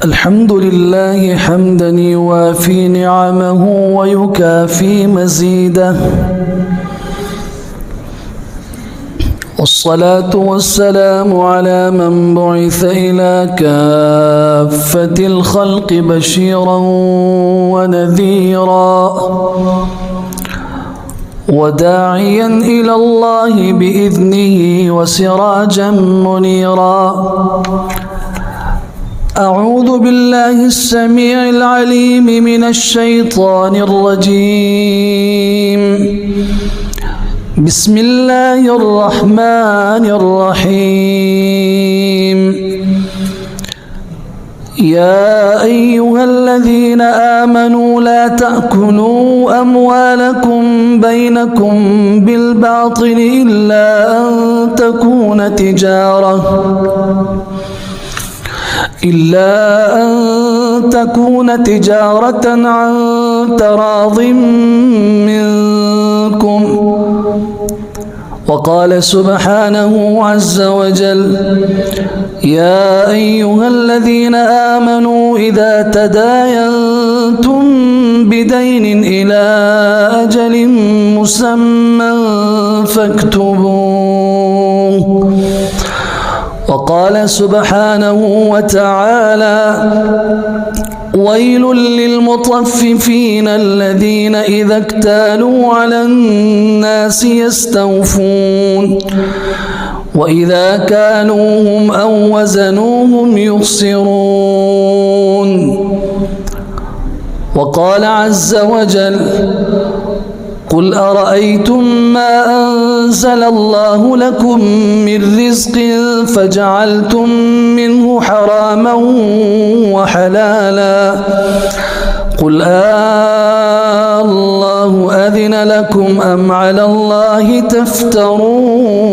الحمد لله حمدا يوافي نعمه ويكافي مزيده، والصلاة والسلام على من بعث إلى كافة الخلق بشيرا ونذيرا وداعيا إلى الله بإذنه وسراجا منيرا. أعوذ بالله السميع العليم من الشيطان الرجيم. بسم الله الرحمن الرحيم. يا أيها الذين آمنوا لا تأكلوا أموالكم بينكم بالباطل إلا أن تكون تجارة عن تراض منكم. وقال سبحانه عز وجل: يا أيها الذين آمنوا إذا تداينتم بدين إلى أجل مسمى فاكتبوه. وقال سبحانه وتعالى: ويل للمطففين الذين إذا اكتالوا على الناس يستوفون وإذا كانوهم أو وزنوهم يخسرون. وقال عز وجل: قل أرأيتم ما أنزل الله لكم من رزق فجعلتم منه حراما وحلالا قل الله أذن لكم أم على الله تفترون.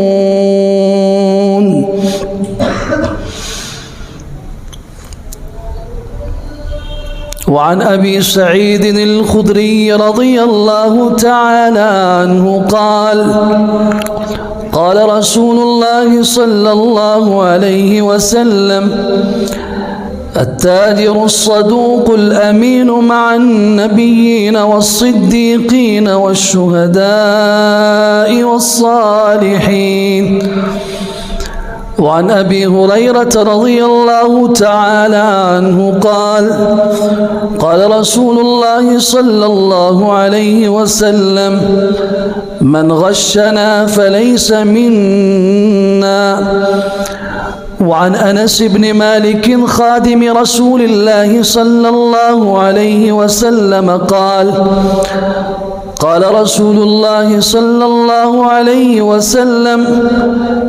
وعن أبي سعيد الخدري رضي الله تعالى عنه قال: قال رسول الله صلى الله عليه وسلم: التاجر الصدوق الأمين مع النبيين والصديقين والشهداء والصالحين. وعن أبي هريرة رضي الله تعالى عنه قال: قال رسول الله صلى الله عليه وسلم: من غشنا فليس منا. وعن أنس بن مالك خادم رسول الله صلى الله عليه وسلم قال: قال رسول الله صلى الله عليه وسلم: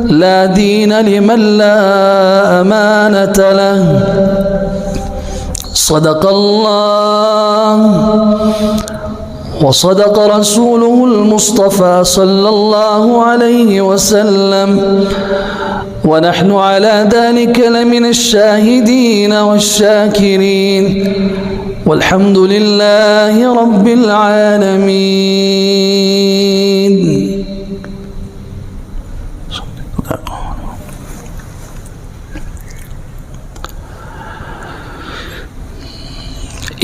لا دين لمن لا أمانة له. صدق الله وصدق رسوله المصطفى صلى الله عليه وسلم، ونحن على ذلك لمن الشاهدين والشاكرين، والحمد لله رب العالمين.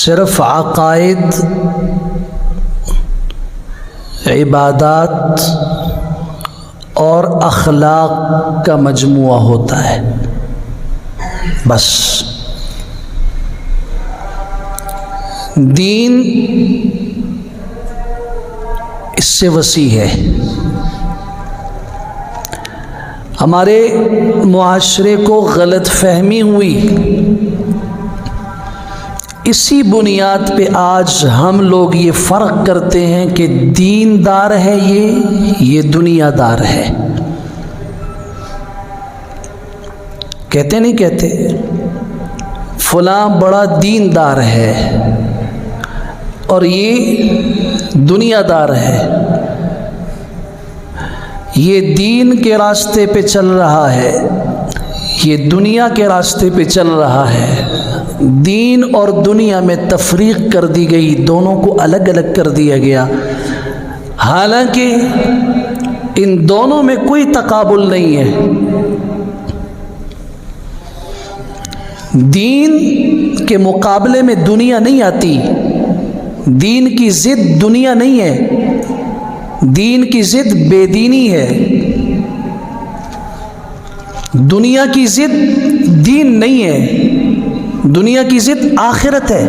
صرف عقائد، عبادات اور اخلاق کا مجموعہ ہوتا ہے، بس۔ دین اس سے وسیع ہے۔ ہمارے معاشرے کو غلط فہمی ہوئی، اسی بنیاد پہ آج ہم لوگ یہ فرق کرتے ہیں کہ دیندار ہے یہ دنیا دار ہے۔ کہتے نہیں کہتے فلاں بڑا دیندار ہے اور یہ دنیا دار ہے، یہ دین کے راستے پہ چل رہا ہے، یہ دنیا کے راستے پہ چل رہا ہے۔ دین اور دنیا میں تفریق کر دی گئی، دونوں کو الگ الگ کر دیا گیا، حالانکہ ان دونوں میں کوئی تقابل نہیں ہے۔ دین کے مقابلے میں دنیا نہیں آتی، دین کی ضد دنیا نہیں ہے، دین کی ضد بے دینی ہے، دنیا کی ضد دین نہیں ہے، دنیا کی ضد آخرت ہے۔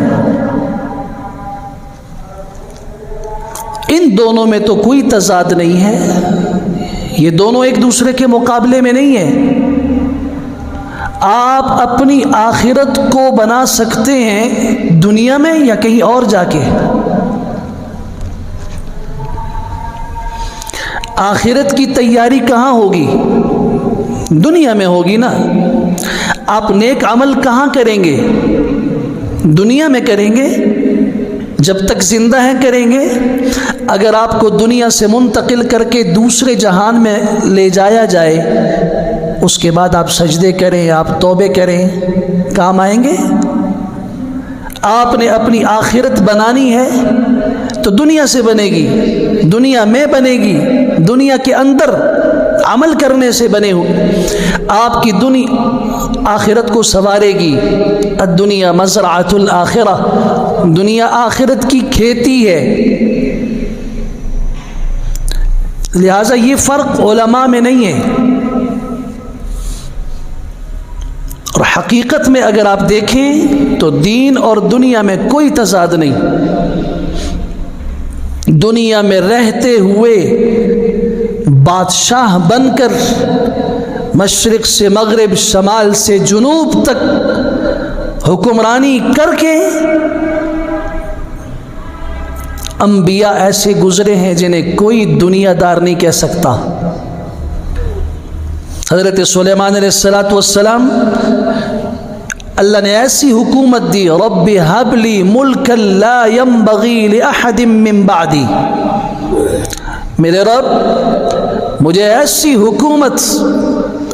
ان دونوں میں تو کوئی تضاد نہیں ہے، یہ دونوں ایک دوسرے کے مقابلے میں نہیں ہیں۔ آپ اپنی آخرت کو بنا سکتے ہیں دنیا میں یا کہیں اور جا کے، آخرت کی تیاری کہاں ہوگی؟ دنیا میں ہوگی نا۔ آپ نیک عمل کہاں کریں گے؟ دنیا میں کریں گے، جب تک زندہ ہیں کریں گے۔ اگر آپ کو دنیا سے منتقل کر کے دوسرے جہان میں لے جایا جائے، اس کے بعد آپ سجدے کریں، آپ توبے کریں، کام آئیں گے؟ آپ نے اپنی آخرت بنانی ہے تو دنیا سے بنے گی، دنیا میں بنے گی، دنیا کے اندر عمل کرنے سے بنے ہو۔ آپ کی آخرت کو سنوارے گی۔ الدنیا مزرعۃ الآخرہ، دنیا آخرت کی کھیتی ہے۔ لہذا یہ فرق علماء میں نہیں ہے، اور حقیقت میں اگر آپ دیکھیں تو دین اور دنیا میں کوئی تضاد نہیں۔ دنیا میں رہتے ہوئے بادشاہ بن کر مشرق سے مغرب، شمال سے جنوب تک حکمرانی کر کے انبیاء ایسے گزرے ہیں جنہیں کوئی دنیا دار نہیں کہہ سکتا۔ حضرت سلیمان علیہ السلام، اللہ نے ایسی حکومت دی، رب ہب لی ملکا لا ينبغی لأحد من بعدی، میرے رب مجھے ایسی حکومت،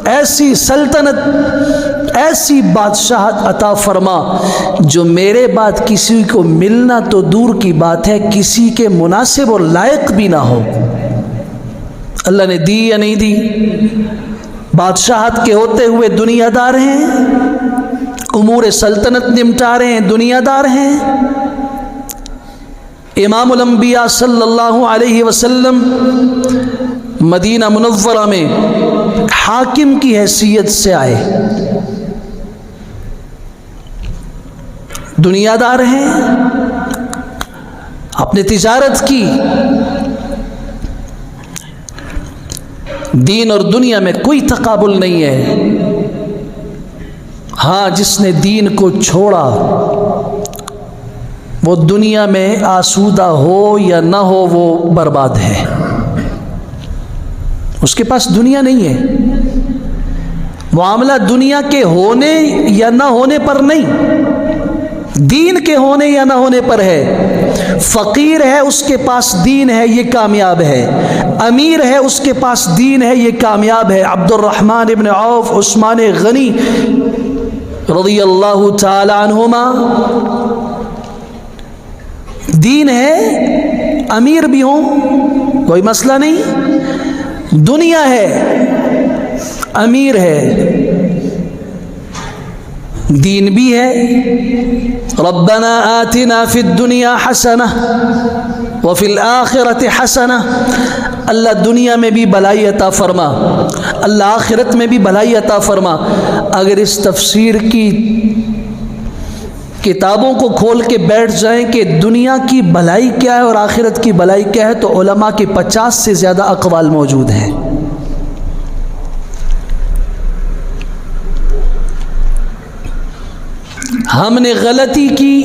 ایسی سلطنت، ایسی بادشاہت عطا فرما جو میرے بعد کسی کو ملنا تو دور کی بات ہے، کسی کے مناسب اور لائق بھی نہ ہو۔ اللہ نے دی یا نہیں دی؟ بادشاہت کے ہوتے ہوئے دنیا دار ہیں، امور سلطنت نمٹا رہے ہیں، دنیا دار ہیں۔ امام الانبیاء صلی اللہ علیہ وسلم مدینہ منورہ میں حاکم کی حیثیت سے آئے، دنیا دار ہیں، آپ نے تجارت کی۔ دین اور دنیا میں کوئی تقابل نہیں ہے۔ ہاں، جس نے دین کو چھوڑا وہ دنیا میں آسودہ ہو یا نہ ہو وہ برباد ہے، اس کے پاس دنیا نہیں ہے۔ معاملہ دنیا کے ہونے یا نہ ہونے پر نہیں، دین کے ہونے یا نہ ہونے پر ہے۔ فقیر ہے، اس کے پاس دین ہے، یہ کامیاب ہے۔ امیر ہے، اس کے پاس دین ہے، یہ کامیاب ہے۔ عبد الرحمن ابن عوف، عثمان غنی رضی اللہ تعالی عنہما، دین ہے، امیر بھی ہوں، کوئی مسئلہ نہیں۔ دنیا ہے، امیر ہے، دین بھی ہے، ربنا آتنا فی الدنیا حسنہ وفی الآخرۃ حسنہ، اللہ دنیا میں بھی بھلائی عطا فرما، اللہ آخرت میں بھی بھلائی عطا فرما۔ اگر اس تفسیر کی کتابوں کو کھول کے بیٹھ جائیں کہ دنیا کی بھلائی کیا ہے اور آخرت کی بھلائی کیا ہے، تو علماء کے 50 سے زیادہ اقوال موجود ہیں۔ ہم نے غلطی کی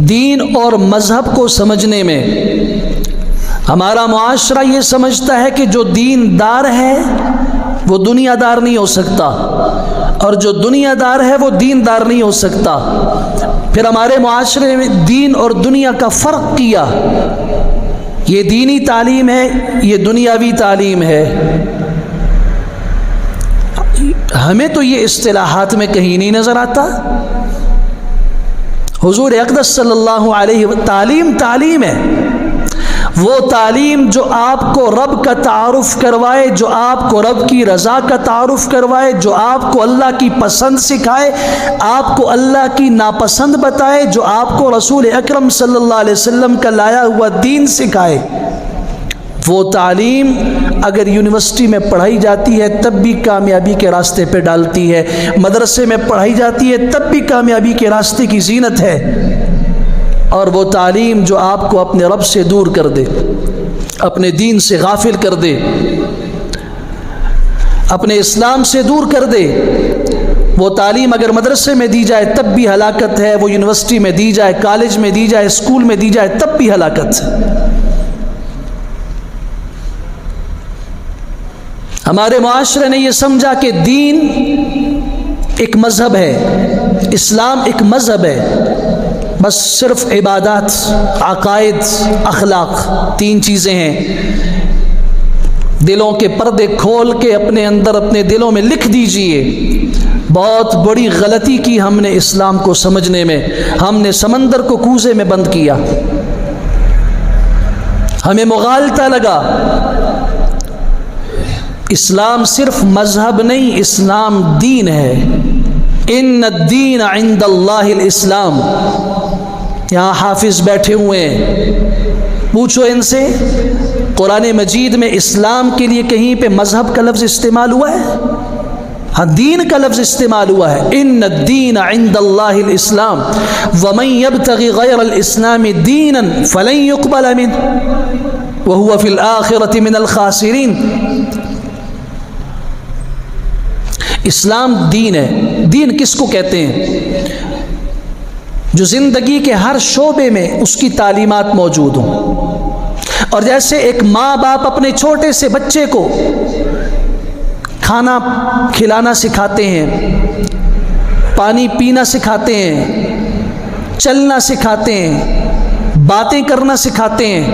دین اور مذہب کو سمجھنے میں۔ ہمارا معاشرہ یہ سمجھتا ہے کہ جو دین دار ہے وہ دنیا دار نہیں ہو سکتا، اور جو دنیا دار ہے وہ دین دار نہیں ہو سکتا۔ پھر ہمارے معاشرے میں دین اور دنیا کا فرق کیا، یہ دینی تعلیم ہے، یہ دنیاوی تعلیم ہے۔ ہمیں تو یہ اصطلاحات میں کہیں نہیں نظر آتا۔ حضور اقدس صلی اللہ علیہ وسلم تعلیم ہے، وہ تعلیم جو آپ کو رب کا تعارف کروائے، جو آپ کو رب کی رضا کا تعارف کروائے، جو آپ کو اللہ کی پسند سکھائے، آپ کو اللہ کی ناپسند بتائے، جو آپ کو رسول اکرم صلی اللہ علیہ وسلم کا لایا ہوا دین سکھائے۔ وہ تعلیم اگر یونیورسٹی میں پڑھائی جاتی ہے تب بھی کامیابی کے راستے پہ ڈالتی ہے، مدرسے میں پڑھائی جاتی ہے تب بھی کامیابی کے راستے کی زینت ہے۔ اور وہ تعلیم جو آپ کو اپنے رب سے دور کر دے، اپنے دین سے غافل کر دے، اپنے اسلام سے دور کر دے، وہ تعلیم اگر مدرسے میں دی جائے تب بھی ہلاکت ہے، وہ یونیورسٹی میں دی جائے، کالج میں دی جائے، اسکول میں دی جائے تب بھی ہلاکت ہے۔ ہمارے معاشرے نے یہ سمجھا کہ دین ایک مذہب ہے، اسلام ایک مذہب ہے، بس صرف عبادات، عقائد، اخلاق، 3 چیزیں ہیں۔ دلوں کے پردے کھول کے اپنے اندر اپنے دلوں میں لکھ دیجئے۔ بہت بڑی غلطی کی ہم نے اسلام کو سمجھنے میں، ہم نے سمندر کو کوزے میں بند کیا، ہمیں مغالطہ لگا۔ اسلام صرف مذہب نہیں، اسلام دین ہے۔ ان الدین عند اللہ الاسلام۔ یہاں حافظ بیٹھے ہوئے ہیں، پوچھو ان سے قرآن مجید میں اسلام کے لیے کہیں پہ مذہب کا لفظ استعمال ہوا ہے؟ ہاں، دین کا لفظ استعمال ہوا ہے۔ ان الدین عند اللہ الاسلام ومن یبتغی غیر الاسلام دینا فلن يقبل منه وهو فی الآخرۃ من الخاسرین۔ اسلام دین ہے۔ دین کس کو کہتے ہیں؟ جو زندگی کے ہر شعبے میں اس کی تعلیمات موجود ہوں۔ اور جیسے ایک ماں باپ اپنے چھوٹے سے بچے کو کھانا کھلانا سکھاتے ہیں، پانی پینا سکھاتے ہیں، چلنا سکھاتے ہیں، باتیں کرنا سکھاتے ہیں،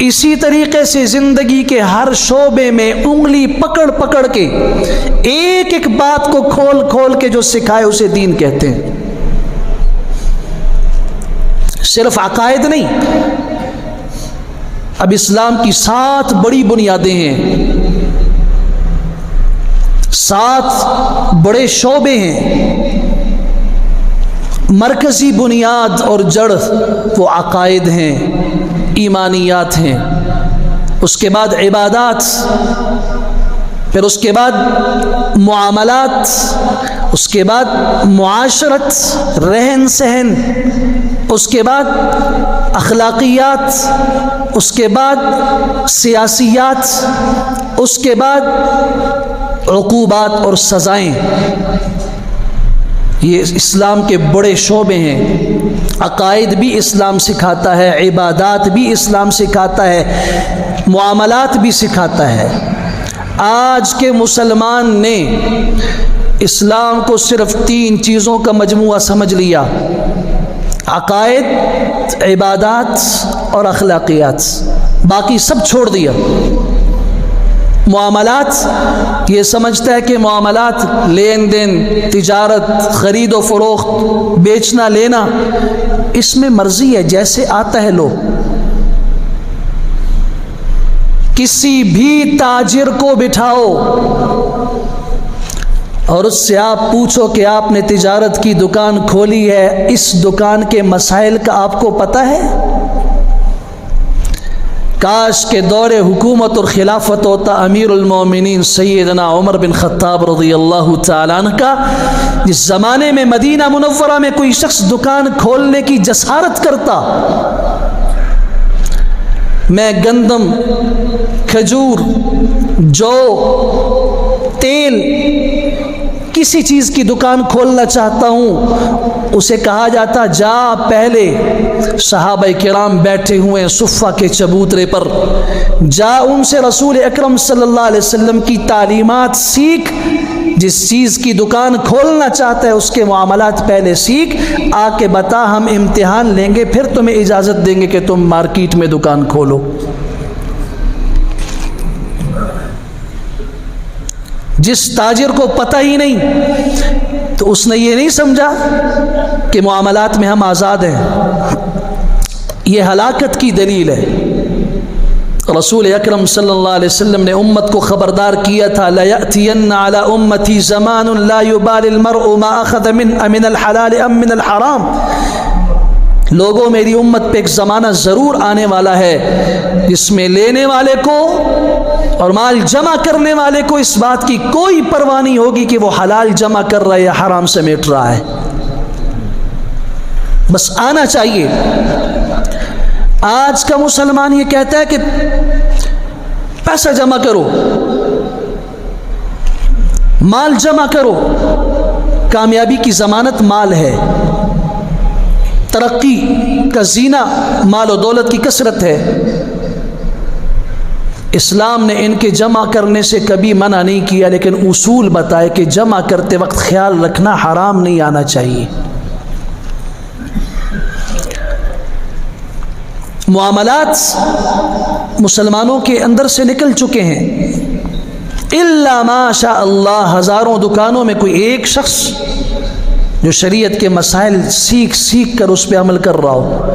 اسی طریقے سے زندگی کے ہر شعبے میں انگلی پکڑ پکڑ کے ایک ایک بات کو کھول کھول کے جو سکھائے اسے دین کہتے ہیں۔ صرف عقائد نہیں، اب اسلام کی 7 بڑی بنیادیں ہیں، 7 بڑے شعبے ہیں۔ مرکزی بنیاد اور جڑ وہ عقائد ہیں، ایمانیات ہیں، اس کے بعد عبادات، پھر اس کے بعد معاملات، اس کے بعد معاشرت، رہن سہن، اس کے بعد اخلاقیات، اس کے بعد سیاسیات، اس کے بعد عقوبات اور سزائیں۔ یہ اسلام کے بڑے شعبے ہیں۔ عقائد بھی اسلام سکھاتا ہے، عبادات بھی اسلام سکھاتا ہے، معاملات بھی سکھاتا ہے۔ آج کے مسلمان نے اسلام کو صرف 3 چیزوں کا مجموعہ سمجھ لیا: عقائد، عبادات اور اخلاقیات، باقی سب چھوڑ دیا۔ معاملات، یہ سمجھتا ہے کہ معاملات، لین دین، تجارت، خرید و فروخت، بیچنا لینا، اس میں مرضی ہے، جیسے آتا ہے لو۔ کسی بھی تاجر کو بٹھاؤ، اور اس سے آپ پوچھو کہ آپ نے تجارت کی دکان کھولی ہے، اس دکان کے مسائل کا آپ کو پتہ ہے؟ کاش کے دور حکومت اور خلافت ہوتا امیر المومنین سیدنا عمر بن خطاب رضی اللہ تعالیٰ عنہ کا، جس زمانے میں مدینہ منورہ میں کوئی شخص دکان کھولنے کی جسارت کرتا، میں گندم، کھجور، جو، تیل، کسی چیز کی دکان کھولنا چاہتا ہوں، اسے کہا جاتا جا پہلے صحابہ کرام بیٹھے ہوئے صفہ کے چبوترے پر، جا ان سے رسول اکرم صلی اللہ علیہ وسلم کی تعلیمات سیکھ، جس چیز کی دکان کھولنا چاہتا ہے اس کے معاملات پہلے سیکھ، آ کے بتا، ہم امتحان لیں گے پھر تمہیں اجازت دیں گے کہ تم مارکیٹ میں دکان کھولو۔ جس تاجر کو پتہ ہی نہیں تو اس نے یہ نہیں سمجھا کہ معاملات میں ہم آزاد ہیں، یہ ہلاکت کی دلیل ہے۔ رسول اکرم صلی اللہ علیہ وسلم نے امت کو خبردار کیا تھا، لَيَأْتِيَنَّ عَلَىٰ أُمَّتِي زَمَانٌ لَا يُبَالِ الْمَرْءُ مَا أَخَذَ مِنْ الْحَلَالِ أَمْ مِنَ الْحَرَامِ۔ لوگوں، میری امت پہ ایک زمانہ ضرور آنے والا ہے جس میں لینے والے کو اور مال جمع کرنے والے کو اس بات کی کوئی پرواہ نہیں ہوگی کہ وہ حلال جمع کر رہا ہے یا حرام سمیٹ رہا ہے، بس آنا چاہیے۔ آج کا مسلمان یہ کہتا ہے کہ پیسہ جمع کرو، مال جمع کرو۔ کامیابی کی ضمانت مال ہے، ترقی کا زینہ مال و دولت کی کثرت ہے۔ اسلام نے ان کے جمع کرنے سے کبھی منع نہیں کیا، لیکن اصول بتائے کہ جمع کرتے وقت خیال رکھنا حرام نہیں آنا چاہیے۔ معاملات مسلمانوں کے اندر سے نکل چکے ہیں، الا ما شاء اللہ، ہزاروں دکانوں میں کوئی ایک شخص جو شریعت کے مسائل سیکھ کر اس پہ عمل کر رہا ہو،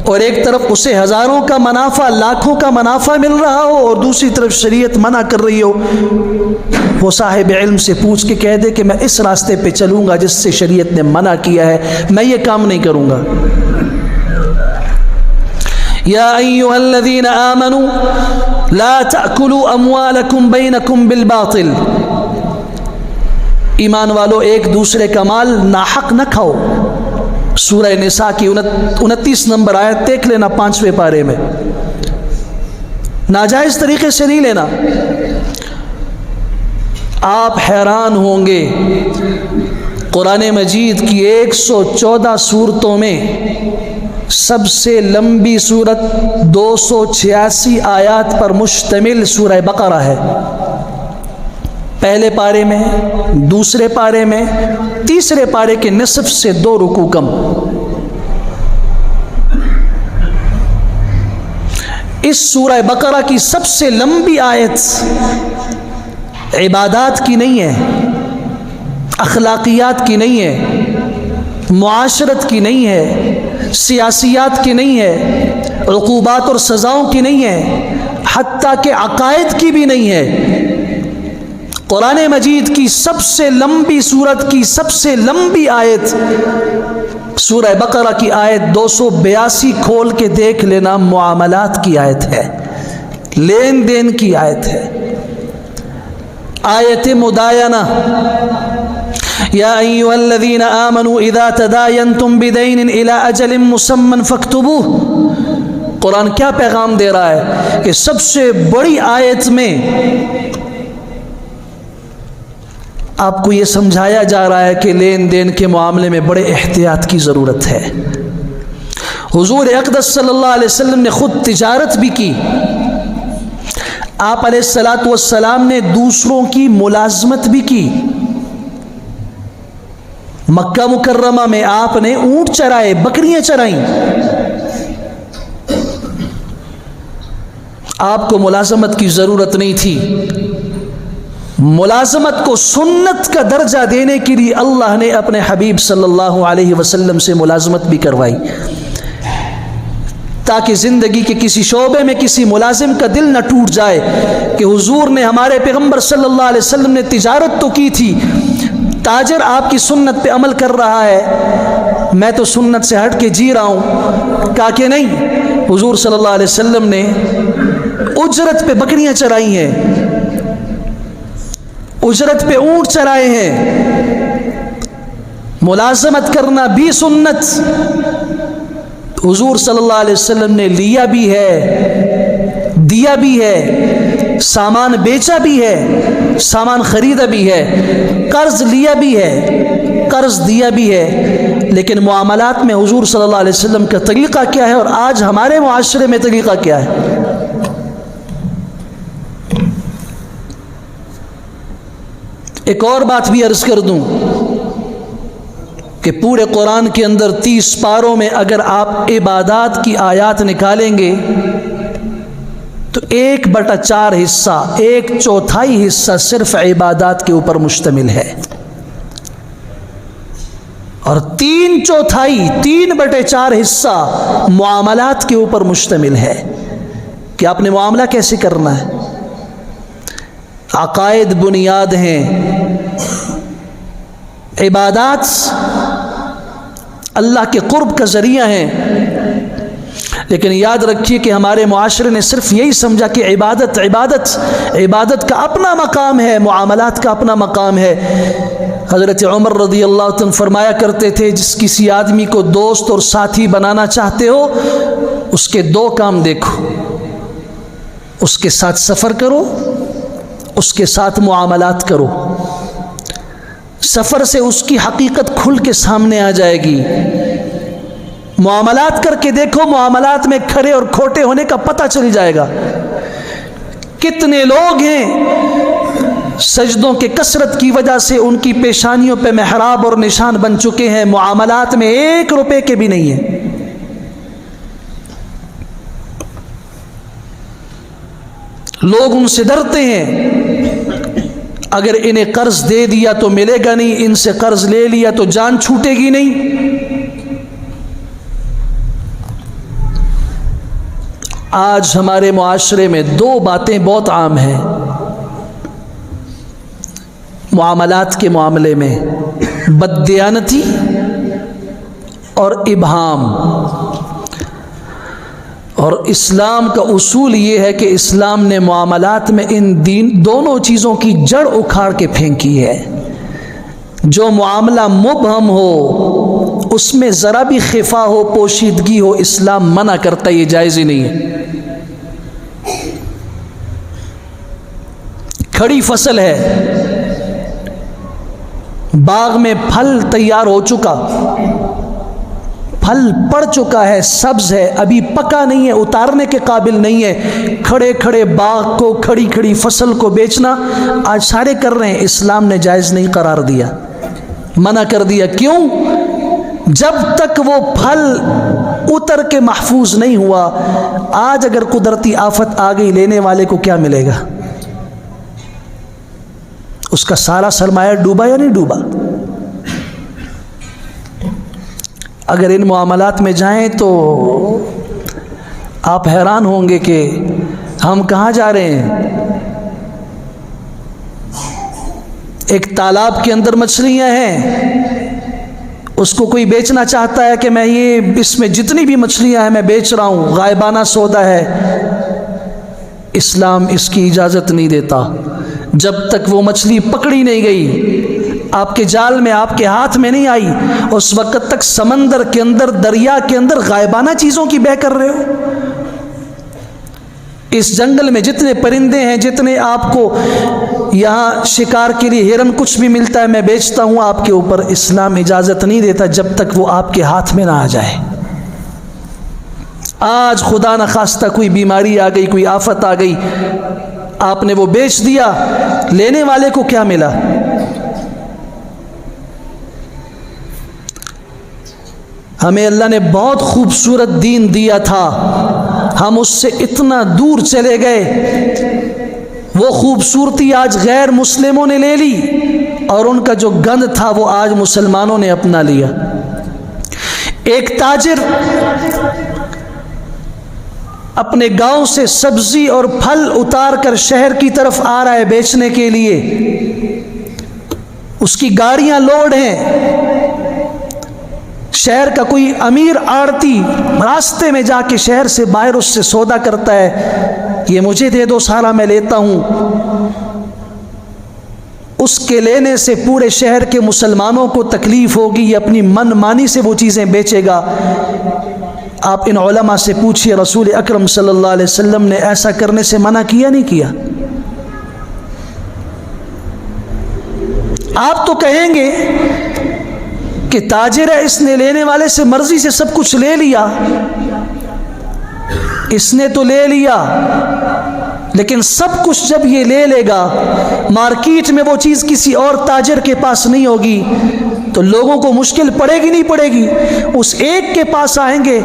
اور ایک طرف اسے ہزاروں کا منافع، لاکھوں کا منافع مل رہا ہو، اور دوسری طرف شریعت منع کر رہی ہو، وہ صاحب علم سے پوچھ کے کہہ دے کہ میں اس راستے پہ چلوں گا جس سے شریعت نے منع کیا ہے، میں یہ کام نہیں کروں گا۔ یا ایھا الذین آمنوا لا تأکلوا اموالکم بینکم بالباطل، ایمان والو ایک دوسرے کا مال ناحق نہ کھاؤ۔ سورہ نساء کی 29 نمبر آیت دیکھ لینا 5ویں پارے میں، ناجائز طریقے سے نہیں لینا۔ آپ حیران ہوں گے، قرآن مجید کی 114 سورتوں میں سب سے لمبی سورت 286 آیات پر مشتمل سورہ بقرہ ہے۔ پہلے پارے میں، دوسرے پارے میں، تیسرے پارے کے نصف سے 2 رکوع کم۔ اس سورہ بقرہ کی سب سے لمبی آیت عبادات کی نہیں ہے، اخلاقیات کی نہیں ہے، معاشرت کی نہیں ہے، سیاسیات کی نہیں ہے، عقوبات اور سزاؤں کی نہیں ہے، حتیٰ کہ عقائد کی بھی نہیں ہے۔ قرآن مجید کی سب سے لمبی سورت کی سب سے لمبی آیت سورہ بقرہ کی آیت 282 کھول کے دیکھ لینا، معاملات کی آیت ہے، لین دین کی آیت ہے، آیت مداینہ۔ یا ایھا الذین آمنوا اذا تداینتم بدین الی اجل مسمی فاکتبوہ۔ قرآن کیا پیغام دے رہا ہے کہ سب سے بڑی آیت میں آپ کو یہ سمجھایا جا رہا ہے کہ لین دین کے معاملے میں بڑے احتیاط کی ضرورت ہے۔ حضور اقدس صلی اللہ علیہ وسلم نے خود تجارت بھی کی، آپ علیہ الصلاۃ والسلام نے دوسروں کی ملازمت بھی کی۔ مکہ مکرمہ میں آپ نے اونٹ چرائے، بکریاں چرائیں، آپ کو ملازمت کی ضرورت نہیں تھی۔ ملازمت کو سنت کا درجہ دینے کے لیے اللہ نے اپنے حبیب صلی اللہ علیہ وسلم سے ملازمت بھی کروائی، تاکہ زندگی کے کسی شعبے میں کسی ملازم کا دل نہ ٹوٹ جائے کہ حضور نے، ہمارے پیغمبر صلی اللہ علیہ وسلم نے تجارت تو کی تھی، تاجر آپ کی سنت پہ عمل کر رہا ہے، میں تو سنت سے ہٹ کے جی رہا ہوں، کہا کہ نہیں، حضور صلی اللہ علیہ وسلم نے اجرت پہ بکریاں چرائی ہیں، اجرت پہ اونٹ چرائے ہیں، ملازمت کرنا بھی سنت، حضور صلی اللہ علیہ وسلم نے لیا بھی ہے، دیا بھی ہے، سامان بیچا بھی ہے، سامان خریدا بھی ہے، قرض لیا بھی ہے، قرض دیا بھی ہے، لیکن معاملات میں حضور صلی اللہ علیہ وسلم کا طریقہ کیا ہے اور آج ہمارے معاشرے میں طریقہ کیا ہے؟ ایک اور بات بھی عرض کر دوں کہ پورے قرآن کے اندر 30 پاروں میں اگر آپ عبادات کی آیات نکالیں گے تو 1/4 حصہ، 1/4 حصہ صرف عبادات کے اوپر مشتمل ہے، اور 3/4 3/4 حصہ معاملات کے اوپر مشتمل ہے کہ آپ نے معاملہ کیسے کرنا ہے۔ عقائد بنیاد ہیں، عبادات اللہ کے قرب کا ذریعہ ہیں، لیکن یاد رکھیے کہ ہمارے معاشرے نے صرف یہی سمجھا کہ عبادت کا اپنا مقام ہے، معاملات کا اپنا مقام ہے۔ حضرت عمر رضی اللہ عنہ فرمایا کرتے تھے، جس کسی آدمی کو دوست اور ساتھی بنانا چاہتے ہو، اس کے 2 کام دیکھو، اس کے ساتھ سفر کرو، اس کے ساتھ معاملات کرو۔ سفر سے اس کی حقیقت کھل کے سامنے آ جائے گی، معاملات کر کے دیکھو، معاملات میں کھرے اور کھوٹے ہونے کا پتہ چل جائے گا۔ کتنے لوگ ہیں سجدوں کے کثرت کی وجہ سے ان کی پیشانیوں پہ محراب اور نشان بن چکے ہیں، معاملات میں 1 روپے کے بھی نہیں ہیں۔ لوگ ان سے ڈرتے ہیں، اگر انہیں قرض دے دیا تو ملے گا نہیں، ان سے قرض لے لیا تو جان چھوٹے گی نہیں۔ آج ہمارے معاشرے میں 2 باتیں بہت عام ہیں معاملات کے معاملے میں، بددیانتی اور ابہام۔ اور اسلام کا اصول یہ ہے کہ اسلام نے معاملات میں ان دونوں چیزوں کی جڑ اکھاڑ کے پھینکی ہے۔ جو معاملہ مبہم ہو، اس میں ذرا بھی خفا ہو، پوشیدگی ہو، اسلام منع کرتا ہے، یہ جائز ہی نہیں ہے۔ کھڑی فصل ہے، باغ میں پھل تیار ہو چکا، پھل پڑ چکا ہے، سبز ہے، ابھی پکا نہیں ہے، اتارنے کے قابل نہیں ہے، کھڑے کھڑے باغ کو، کھڑی کھڑی فصل کو بیچنا آج سارے کر رہے ہیں، اسلام نے جائز نہیں قرار دیا، منع کر دیا۔ کیوں؟ جب تک وہ پھل اتر کے محفوظ نہیں ہوا۔ آج اگر قدرتی آفت آ گئی، لینے والے کو کیا ملے گا؟ اس کا سارا سرمایہ ڈوبا یا نہیں ڈوبا؟ اگر ان معاملات میں جائیں تو آپ حیران ہوں گے کہ ہم کہاں جا رہے ہیں۔ ایک تالاب کے اندر مچھلیاں ہیں، اس کو کوئی بیچنا چاہتا ہے کہ میں یہ اس میں جتنی بھی مچھلیاں ہیں میں بیچ رہا ہوں، غائبانہ سودا ہے۔ اسلام اس کی اجازت نہیں دیتا۔ جب تک وہ مچھلی پکڑی نہیں گئی، آپ کے جال میں، آپ کے ہاتھ میں نہیں آئی، اس وقت تک سمندر کے اندر، دریا کے اندر غائبانہ چیزوں کی بے کر رہے ہو۔ اس جنگل میں جتنے پرندے ہیں، جتنے آپ کو یہاں شکار کے لیے ہرن کچھ بھی ملتا ہے میں بیچتا ہوں آپ کے اوپر، اسلام اجازت نہیں دیتا جب تک وہ آپ کے ہاتھ میں نہ آ جائے۔ آج خدا نخواستہ کوئی بیماری آ گئی، کوئی آفت آ گئی، آپ نے وہ بیچ دیا، لینے والے کو کیا ملا؟ ہمیں اللہ نے بہت خوبصورت دین دیا تھا، ہم اس سے اتنا دور چلے گئے، وہ خوبصورتی آج غیر مسلموں نے لے لی، اور ان کا جو گند تھا وہ آج مسلمانوں نے اپنا لیا۔ ایک تاجر اپنے گاؤں سے سبزی اور پھل اتار کر شہر کی طرف آ رہا ہے بیچنے کے لیے، اس کی گاڑیاں لوڈ ہیں، شہر کا کوئی امیر آڑتی راستے میں جا کے شہر سے باہر اس سے سودا کرتا ہے، یہ مجھے دے دو سارا میں لیتا ہوں، اس کے لینے سے پورے شہر کے مسلمانوں کو تکلیف ہوگی، یہ اپنی من مانی سے وہ چیزیں بیچے گا۔ آپ ان علماء سے پوچھئے رسول اکرم صلی اللہ علیہ وسلم نے ایسا کرنے سے منع کیا نہیں کیا؟ آپ تو کہیں گے کہ تاجر ہے، اس نے لینے والے سے مرضی سے سب کچھ لے لیا، اس نے تو لے لیا، لیکن سب کچھ جب یہ لے لے گا، مارکیٹ میں وہ چیز کسی اور تاجر کے پاس نہیں ہوگی تو لوگوں کو مشکل پڑے گی نہیں پڑے گی؟ اس ایک کے پاس آئیں گے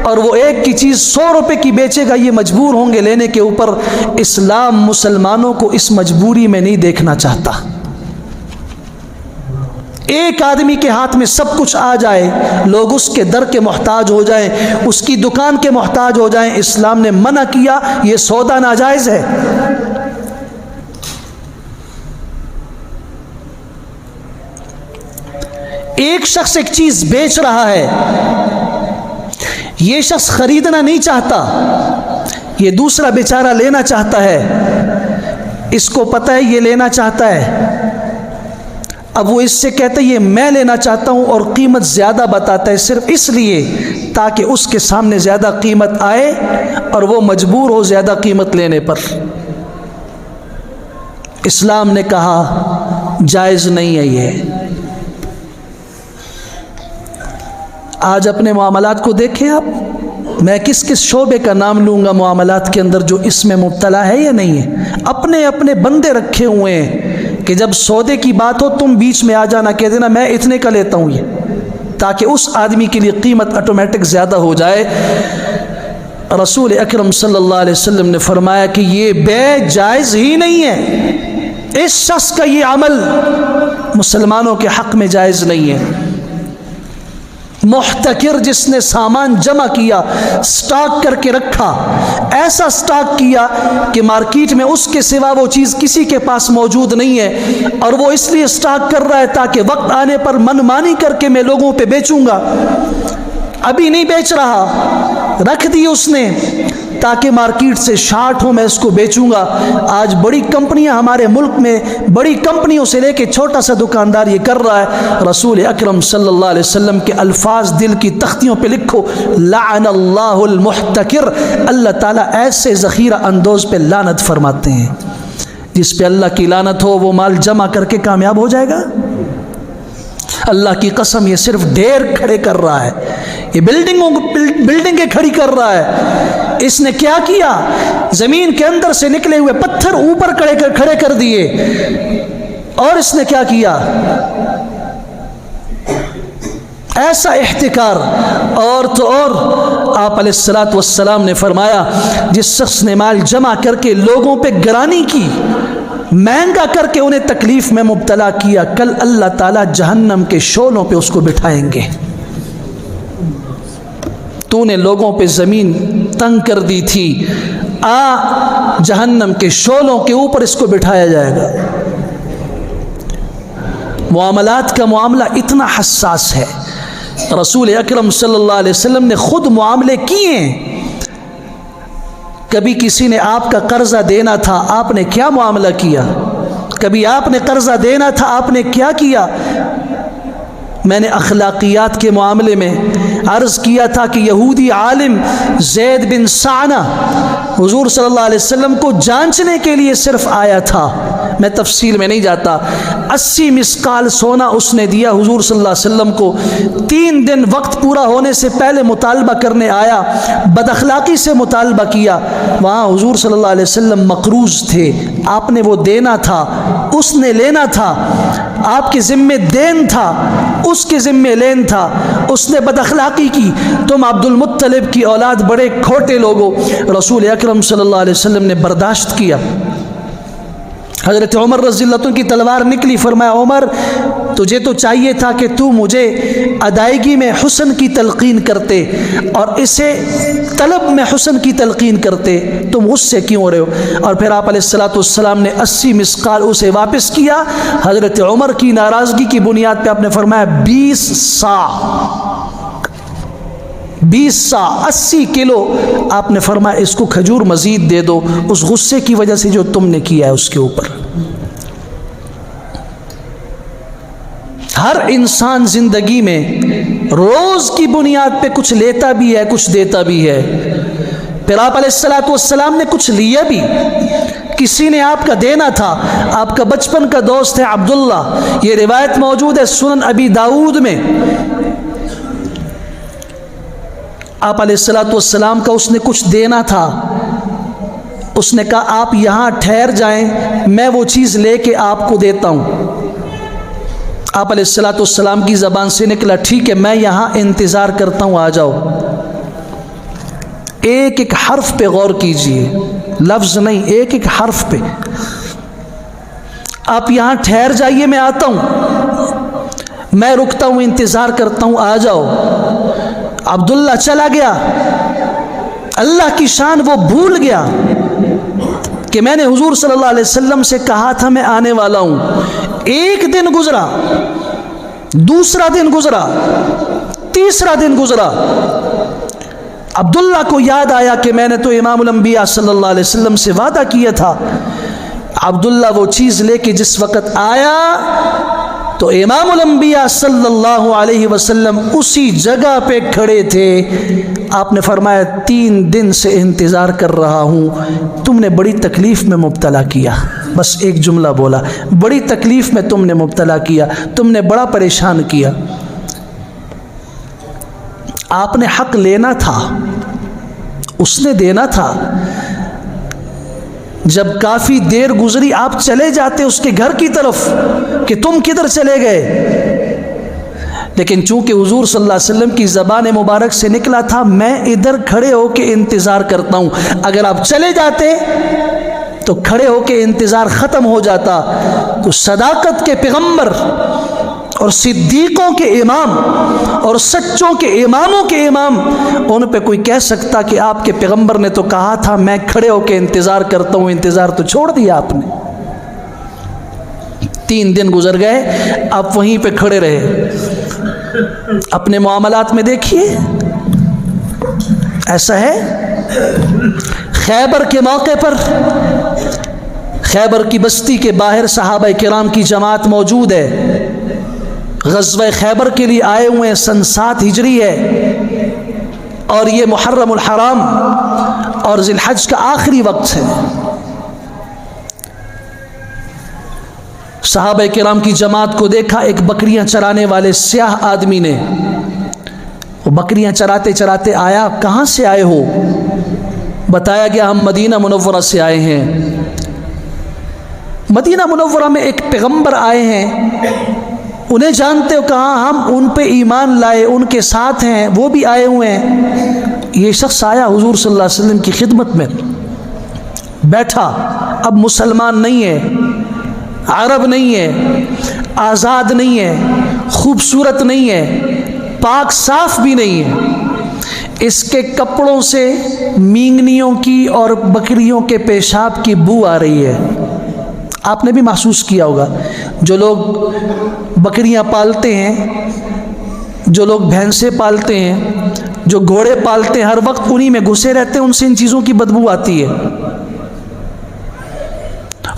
اور وہ ایک کی چیز 100 روپے کی بیچے گا، یہ مجبور ہوں گے لینے کے اوپر۔ اسلام مسلمانوں کو اس مجبوری میں نہیں دیکھنا چاہتا۔ ایک آدمی کے ہاتھ میں سب کچھ آ جائے، لوگ اس کے در کے محتاج ہو جائیں، اس کی دکان کے محتاج ہو جائیں، اسلام نے منع کیا، یہ سودا ناجائز ہے۔ ایک شخص ایک چیز بیچ رہا ہے، یہ شخص خریدنا نہیں چاہتا، یہ دوسرا بیچارہ لینا چاہتا ہے، اس کو پتہ ہے یہ لینا چاہتا ہے، اب وہ اس سے کہتا ہے یہ میں لینا چاہتا ہوں اور قیمت زیادہ بتاتا ہے، صرف اس لیے تاکہ اس کے سامنے زیادہ قیمت آئے اور وہ مجبور ہو زیادہ قیمت لینے پر۔ اسلام نے کہا جائز نہیں ہے یہ۔ آج اپنے معاملات کو دیکھیں آپ، میں کس کس شعبے کا نام لوں گا معاملات کے اندر جو اس میں مبتلا ہے یا نہیں ہے؟ اپنے اپنے بندے رکھے ہوئے ہیں کہ جب سودے کی بات ہو تم بیچ میں آ جانا، کہہ دینا میں اتنے کا لیتا ہوں یہ، تاکہ اس آدمی کے لیے قیمت آٹومیٹک زیادہ ہو جائے۔ رسول اکرم صلی اللہ علیہ وسلم نے فرمایا کہ یہ بے جائز ہی نہیں ہے، اس شخص کا یہ عمل مسلمانوں کے حق میں جائز نہیں ہے۔ محتکر جس نے سامان جمع کیا، سٹاک کر کے رکھا، ایسا سٹاک کیا کہ مارکیٹ میں اس کے سوا وہ چیز کسی کے پاس موجود نہیں ہے، اور وہ اس لیے سٹاک کر رہا ہے تاکہ وقت آنے پر من مانی کر کے میں لوگوں پہ بیچوں گا، ابھی نہیں بیچ رہا، رکھ دی اس نے تاکہ مارکیٹ سے شارٹ ہو، میں اس کو بیچوں گا۔ آج بڑی کمپنیاں ہمارے ملک میں، بڑی کمپنیوں سے لے کے چھوٹا سا دکاندار یہ کر رہا ہے۔ رسول اکرم صلی اللہ علیہ وسلم کے الفاظ دل کی تختیوں پہ لکھو، لعن اللہ المحتکر، اللہ تعالیٰ ایسے ذخیرہ اندوز پہ لعنت فرماتے ہیں۔ جس پہ اللہ کی لعنت ہو وہ مال جمع کر کے کامیاب ہو جائے گا؟ اللہ کی قسم یہ صرف ڈھیر کھڑے کر رہا ہے، یہ بلڈنگیں کھڑی کر رہا ہے۔ اس نے کیا کیا؟ زمین کے اندر سے نکلے ہوئے پتھر اوپر کھڑے کر دیے، اور اس نے کیا کیا؟ ایسا احتکار۔ اور تو اور آپ علیہ الصلوۃ والسلام نے فرمایا جس شخص نے مال جمع کر کے لوگوں پہ گرانی کی، مہنگا کر کے انہیں تکلیف میں مبتلا کیا، کل اللہ تعالیٰ جہنم کے شعلوں پہ اس کو بٹھائیں گے۔ تو نے لوگوں پہ زمین تنگ کر دی تھی، آ جہنم کے شعلوں کے اوپر اس کو بٹھایا جائے گا۔ معاملات کا معاملہ اتنا حساس ہے، رسول اکرم صلی اللہ علیہ وسلم نے خود معاملے کیے ہیں۔ کبھی کسی نے آپ کا قرضہ دینا تھا، آپ نے کیا معاملہ کیا؟ کبھی آپ نے قرضہ دینا تھا، آپ نے کیا کیا؟ میں نے اخلاقیات کے معاملے میں عرض کیا تھا کہ یہودی عالم زید بن سعنہ حضور صلی اللہ علیہ وسلم کو جانچنے کے لیے صرف آیا تھا، میں تفصیل میں نہیں جاتا۔ 80 مسقال سونا اس نے دیا حضور صلی اللہ علیہ وسلم کو۔ 3 دن وقت پورا ہونے سے پہلے مطالبہ کرنے آیا، بد اخلاقی سے مطالبہ کیا، وہاں حضور صلی اللہ علیہ وسلم مقروض تھے، آپ نے وہ دینا تھا، اس نے لینا تھا، آپ کے ذمے دین تھا، اس کے ذمے لین تھا، اس نے بد اخلاقی کی۔ تم عبد المطلب کی اولاد بڑے کھوٹے لوگو۔ رسول اکرم صلی اللہ علیہ وسلم نے برداشت کیا، حضرت عمر رضی اللہ عنہ کی تلوار نکلی، فرمایا عمر تجھے تو چاہیے تھا کہ تو مجھے ادائیگی میں حسن کی تلقین کرتے اور اسے طلب میں حسن کی تلقین کرتے، تم غصے کیوں ہو رہے ہو؟ اور پھر آپ علیہ السلام نے 80 مسقال اسے واپس کیا۔ حضرت عمر کی ناراضگی کی بنیاد پہ آپ نے فرمایا 20 سا 80 کلو آپ نے فرمایا اس کو کھجور مزید دے دو، اس غصے کی وجہ سے جو تم نے کیا ہے اس کے اوپر۔ ہر انسان زندگی میں روز کی بنیاد پہ کچھ لیتا بھی ہے، کچھ دیتا بھی ہے۔ پھر آپ علیہ السلام نے کچھ لیا بھی، کسی نے آپ کا دینا تھا، آپ کا بچپن کا دوست ہے عبداللہ، یہ روایت موجود ہے سنن ابی داؤد میں۔ آپ علیہ السلام کا اس نے کچھ دینا تھا، اس نے کہا آپ یہاں ٹھہر جائیں، میں وہ چیز لے کے آپ کو دیتا ہوں۔ آپ علیہ السلام کی زبان سے نکلا ٹھیک ہے میں یہاں انتظار کرتا ہوں، آ جاؤ۔ ایک ایک حرف پہ غور کیجئے، لفظ نہیں، ایک ایک حرف پہ۔ آپ یہاں ٹھہر جائیے میں آتا ہوں، میں رکتا ہوں انتظار کرتا ہوں، آ جاؤ۔ عبداللہ چلا گیا، اللہ کی شان وہ بھول گیا کہ میں نے حضور صلی اللہ علیہ وسلم سے کہا تھا میں آنے والا ہوں۔ ایک دن گزرا، دوسرا دن گزرا، تیسرا دن گزرا، عبداللہ کو یاد آیا کہ میں نے تو امام الانبیاء صلی اللہ علیہ وسلم سے وعدہ کیا تھا۔ عبداللہ وہ چیز لے کے جس وقت آیا تو امام الانبیاء صلی اللہ علیہ وسلم اسی جگہ پہ کھڑے تھے۔ آپ نے فرمایا 3 دن سے انتظار کر رہا ہوں، تم نے بڑی تکلیف میں مبتلا کیا۔ بس ایک جملہ بولا، بڑی تکلیف میں تم نے مبتلا کیا، تم نے بڑا پریشان کیا۔ آپ نے حق لینا تھا، اس نے دینا تھا۔ جب کافی دیر گزری آپ چلے جاتے اس کے گھر کی طرف کہ تم کدھر چلے گئے، لیکن چونکہ حضور صلی اللہ علیہ وسلم کی زبان مبارک سے نکلا تھا میں ادھر کھڑے ہو کے انتظار کرتا ہوں، اگر آپ چلے جاتے تو کھڑے ہو کے انتظار ختم ہو جاتا۔ تو صداقت کے پیغمبر اور صدیقوں کے امام اور سچوں کے اماموں کے امام، ان پہ کوئی کہہ سکتا کہ آپ کے پیغمبر نے تو کہا تھا میں کھڑے ہو کے انتظار کرتا ہوں، انتظار تو چھوڑ دیا آپ نے۔ 3 دن گزر گئے، آپ وہیں پہ کھڑے رہے۔ اپنے معاملات میں دیکھیے، ایسا ہے خیبر کے موقع پر، خیبر کی بستی کے باہر صحابہ کرام کی جماعت موجود ہے، غزوہ خیبر کے لیے آئے ہوئے ہیں، سن 7 ہجری ہے اور یہ محرم الحرام اور ذی الحج کا آخری وقت ہے۔ صحابہ کرام کی جماعت کو دیکھا، ایک بکریاں چرانے والے سیاہ آدمی نے، وہ بکریاں چراتے چراتے آیا، کہاں سے آئے ہو؟ بتایا گیا ہم مدینہ منورہ سے آئے ہیں۔ مدینہ منورہ میں ایک پیغمبر آئے ہیں، انہیں جانتے ہو؟ کہاں، ہم ان پہ ایمان لائے، ان کے ساتھ ہیں، وہ بھی آئے ہوئے ہیں۔ یہ شخص آیا حضور صلی اللہ علیہ وسلم کی خدمت میں بیٹھا، اب مسلمان نہیں ہے، عرب نہیں ہے، آزاد نہیں ہے، خوبصورت نہیں ہے، پاک صاف بھی نہیں ہے، اس کے کپڑوں سے مینگنیوں کی اور بکریوں کے پیشاب کی بو آ رہی ہے۔ آپ نے بھی محسوس کیا ہوگا، جو لوگ بکریاں پالتے ہیں، جو لوگ بھینسیں پالتے ہیں، جو گھوڑے پالتے ہیں، ہر وقت انہی میں گھسے رہتے ہیں، ان سے ان چیزوں کی بدبو آتی ہے۔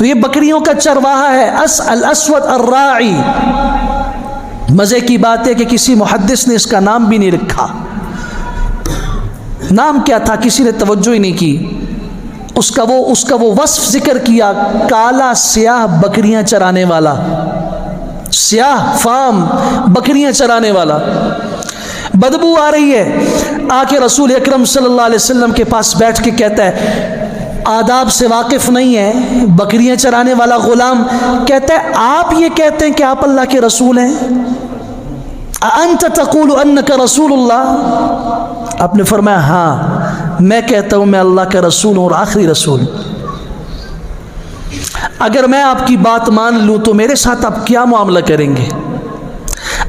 یہ بکریوں کا چرواہا ہے، الاسود الراعی۔ مزے کی بات ہے کہ کسی محدث نے اس کا نام بھی نہیں رکھا، نام کیا تھا کسی نے توجہ ہی نہیں کی، اس کا وہ وصف ذکر کیا، کالا سیاہ بکریاں چرانے والا، سیاہ فام بکریاں چرانے والا، بدبو آ رہی ہے۔ آ کے رسول اکرم صلی اللہ علیہ وسلم کے پاس بیٹھ کے کہتا ہے، آداب سے واقف نہیں ہے، بکریاں چرانے والا غلام کہتا ہے آپ یہ کہتے ہیں کہ آپ اللہ کے رسول ہیں؟ انت تقول انک رسول اللہ؟ آپ نے فرمایا ہاں میں کہتا ہوں میں اللہ کا رسول ہوں اور آخری رسول۔ اگر میں آپ کی بات مان لوں تو میرے ساتھ آپ کیا معاملہ کریں گے؟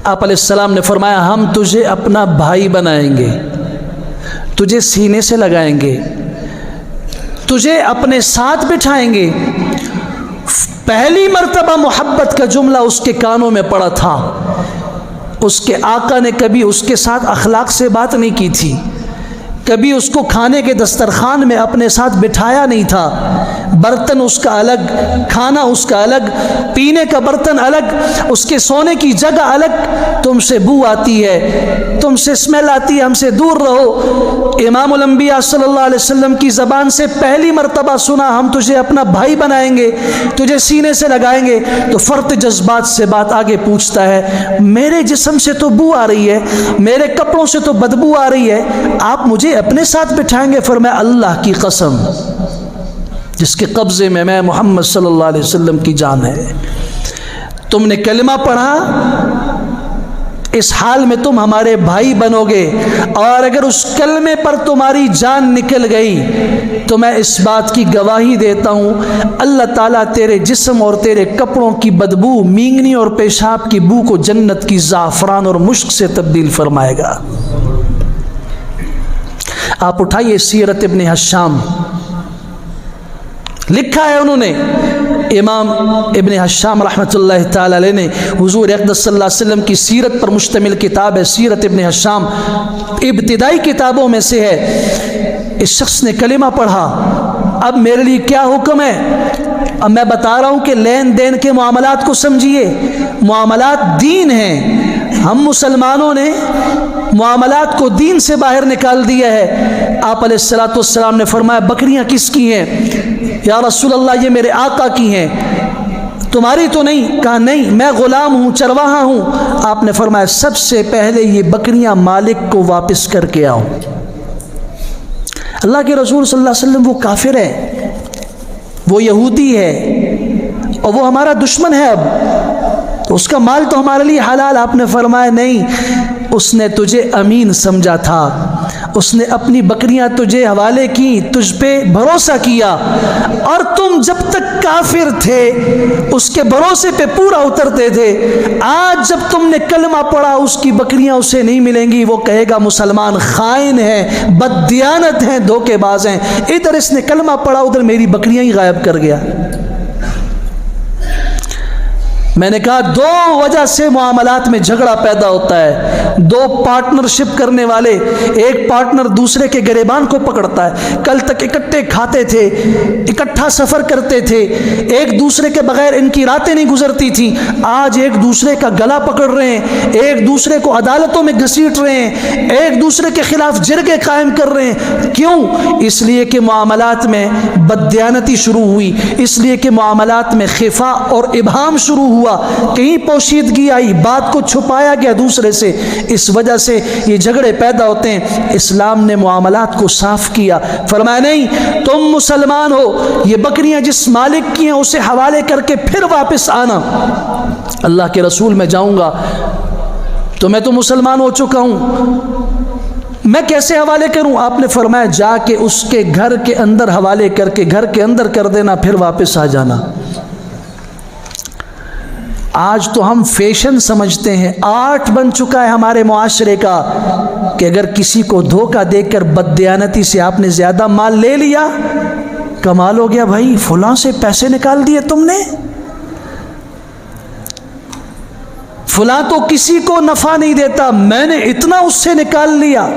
آپ علیہ السلام نے فرمایا ہم تجھے اپنا بھائی بنائیں گے، تجھے سینے سے لگائیں گے، تجھے اپنے ساتھ بٹھائیں گے۔ پہلی مرتبہ محبت کا جملہ اس کے کانوں میں پڑا تھا۔ اس کے آقا نے کبھی اس کے ساتھ اخلاق سے بات نہیں کی تھی، کبھی اس کو کھانے کے دسترخوان میں اپنے ساتھ بٹھایا نہیں تھا۔ برتن اس کا الگ، کھانا اس کا الگ، پینے کا برتن الگ، اس کے سونے کی جگہ الگ۔ تم سے بو آتی ہے، تم سے اسمیل آتی ہے، ہم سے دور رہو۔ امام الانبیاء صلی اللہ علیہ وسلم کی زبان سے پہلی مرتبہ سنا ہم تجھے اپنا بھائی بنائیں گے، تجھے سینے سے لگائیں گے، تو فرط جذبات سے بات آگے پوچھتا ہے، میرے جسم سے تو بو آ رہی ہے، میرے کپڑوں سے تو بدبو آ رہی ہے، آپ مجھے اپنے ساتھ بٹھائیں گے؟ فرمایا اللہ کی قسم جس کے قبضے میں محمد صلی اللہ علیہ وسلم کی جان ہے، تم نے کلمہ پڑھا، اس حال میں تم ہمارے بھائی بنو گے، اور اگر اس کلمے پر تمہاری جان نکل گئی تو میں اس بات کی گواہی دیتا ہوں اللہ تعالیٰ تیرے جسم اور تیرے کپڑوں کی بدبو، مینگنی اور پیشاب کی بو کو جنت کی زعفران اور مشک سے تبدیل فرمائے گا۔ آپ اٹھائیے سیرت ابن حشام، لکھا ہے انہوں نے، امام ابن حشام رحمۃ اللہ تعالی علیہ نے، حضور اقدس صلی اللہ علیہ وسلم کی سیرت پر مشتمل کتاب ہے سیرت ابن حشام، ابتدائی کتابوں میں سے ہے۔ اس شخص نے کلمہ پڑھا، اب میرے لیے کیا حکم ہے؟ اب میں بتا رہا ہوں کہ لین دین کے معاملات کو سمجھیے، معاملات دین ہیں۔ ہم مسلمانوں نے معاملات کو دین سے باہر نکال دیا ہے۔ آپ علیہ الصلوۃ والسلام نے فرمایا بکریاں کس کی ہیں؟ یا رسول اللہ یہ میرے آقا کی ہیں، تمہاری تو نہیں؟ کہا نہیں، میں غلام ہوں، چرواہا ہوں۔ آپ نے فرمایا سب سے پہلے یہ بکریاں مالک کو واپس کر کے آؤ۔ اللہ کے رسول صلی اللہ علیہ وسلم وہ کافر ہے، وہ یہودی ہے، اور وہ ہمارا دشمن ہے، اب تو اس کا مال تو ہمارے لیے حلال۔ آپ نے فرمایا نہیں، اس نے تجھے امین سمجھا تھا، اس نے اپنی بکریاں تجھے حوالے کی، تجھ پہ بھروسہ کیا، اور تم جب تک کافر تھے اس کے بھروسے پہ پورا اترتے تھے۔ آج جب تم نے کلمہ پڑھا اس کی بکریاں اسے نہیں ملیں گی، وہ کہے گا مسلمان خائن ہے، بددیانت ہیں، دھوکے باز ہیں۔ ادھر اس نے کلمہ پڑھا، ادھر میری بکریاں ہی غائب کر گیا۔ میں نے کہا دو وجہ سے معاملات میں جھگڑا پیدا ہوتا ہے۔ دو پارٹنرشپ کرنے والے، ایک پارٹنر دوسرے کے گریبان کو پکڑتا ہے۔ کل تک اکٹھے کھاتے تھے، اکٹھا سفر کرتے تھے، ایک دوسرے کے بغیر ان کی راتیں نہیں گزرتی تھیں، آج ایک دوسرے کا گلا پکڑ رہے ہیں، ایک دوسرے کو عدالتوں میں گھسیٹ رہے ہیں، ایک دوسرے کے خلاف جرگے قائم کر رہے ہیں۔ کیوں؟ اس لیے کہ معاملات میں بددیانتی شروع ہوئی، اس لیے کہ معاملات میں خفا اور ابہام شروع ہوا، کہیں پوشیدگی آئی، بات کو چھپایا گیا دوسرے سے، اس وجہ سے یہ جھگڑے پیدا ہوتے ہیں۔ اسلام نے معاملات کو صاف کیا، فرمایا نہیں تم مسلمان ہو، یہ بکریاں جس مالک کی ہیں اسے حوالے کر کے پھر واپس آنا۔ اللہ کے رسول میں جاؤں گا تو میں تو مسلمان ہو چکا ہوں، میں کیسے حوالے کروں؟ آپ نے فرمایا جا کے اس کے گھر کے اندر حوالے کر کے گھر کے اندر کر دینا، پھر واپس آ جانا۔ آج تو ہم فیشن سمجھتے ہیں، آرٹ بن چکا ہے ہمارے معاشرے کا کہ اگر کسی کو دھوکہ دے کر بددیانتی سے آپ نے زیادہ مال لے لیا، کمال ہو گیا بھائی، فلاں سے پیسے نکال دیے تم نے، فلاں تو کسی کو نفع نہیں دیتا، میں نے اتنا اس سے نکال لیا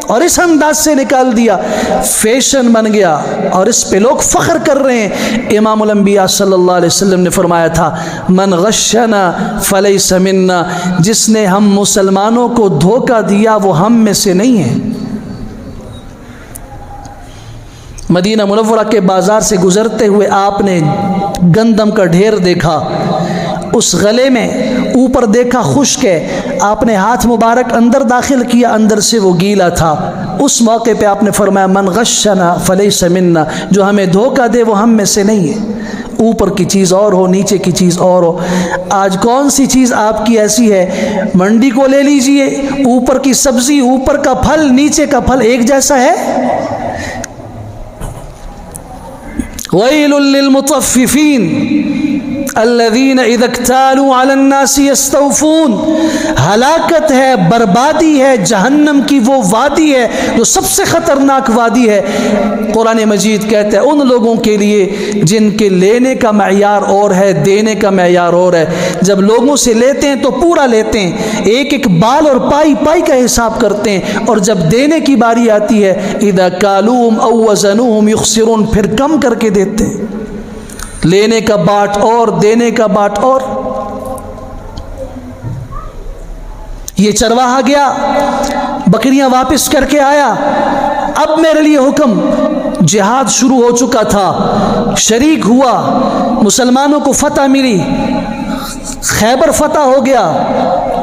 اور اس انداز سے نکال دیا، فیشن بن گیا اور اس پہ لوگ فخر کر رہے ہیں۔ امام الانبیاء صلی اللہ علیہ وسلم نے فرمایا تھا من غشنا فلیس منا، جس نے ہم مسلمانوں کو دھوکہ دیا وہ ہم میں سے نہیں ہے۔ مدینہ منورہ کے بازار سے گزرتے ہوئے آپ نے گندم کا ڈھیر دیکھا، اس غلے میں اوپر دیکھا خشک ہے، آپ نے ہاتھ مبارک اندر داخل کیا، اندر سے وہ گیلا تھا۔ اس موقع پہ آپ نے فرمایا من غشنا فلیس منا، جو ہمیں دھوکہ دے وہ ہم میں سے نہیں ہے۔ اوپر کی چیز اور ہو، نیچے کی چیز اور ہو۔ آج کون سی چیز آپ کی ایسی ہے؟ منڈی کو لے لیجئے، اوپر کی سبزی، اوپر کا پھل، نیچے کا پھل ایک جیسا ہے؟ ویل للمطففین الذین اذا اکتالوا علی الناس یستوفون، ہلاکت ہے، بربادی ہے، جہنم کی وہ وادی ہے جو سب سے خطرناک وادی ہے۔ قرآن مجید کہتا ہے ان لوگوں کے لیے جن کے لینے کا معیار اور ہے، دینے کا معیار اور ہے۔ جب لوگوں سے لیتے ہیں تو پورا لیتے ہیں، ایک ایک بال اور پائی پائی کا حساب کرتے ہیں، اور جب دینے کی باری آتی ہے اذا کالوہم او وزنوہم یخسرون، پھر کم کر کے دیتے ہیں۔ لینے کا باٹ اور دینے کا باٹ اور۔ یہ چرواہا گیا، بکریاں واپس کر کے آیا، اب میرے لیے حکم، جہاد شروع ہو چکا تھا، شریک ہوا، مسلمانوں کو فتح ملی، خیبر فتح ہو گیا،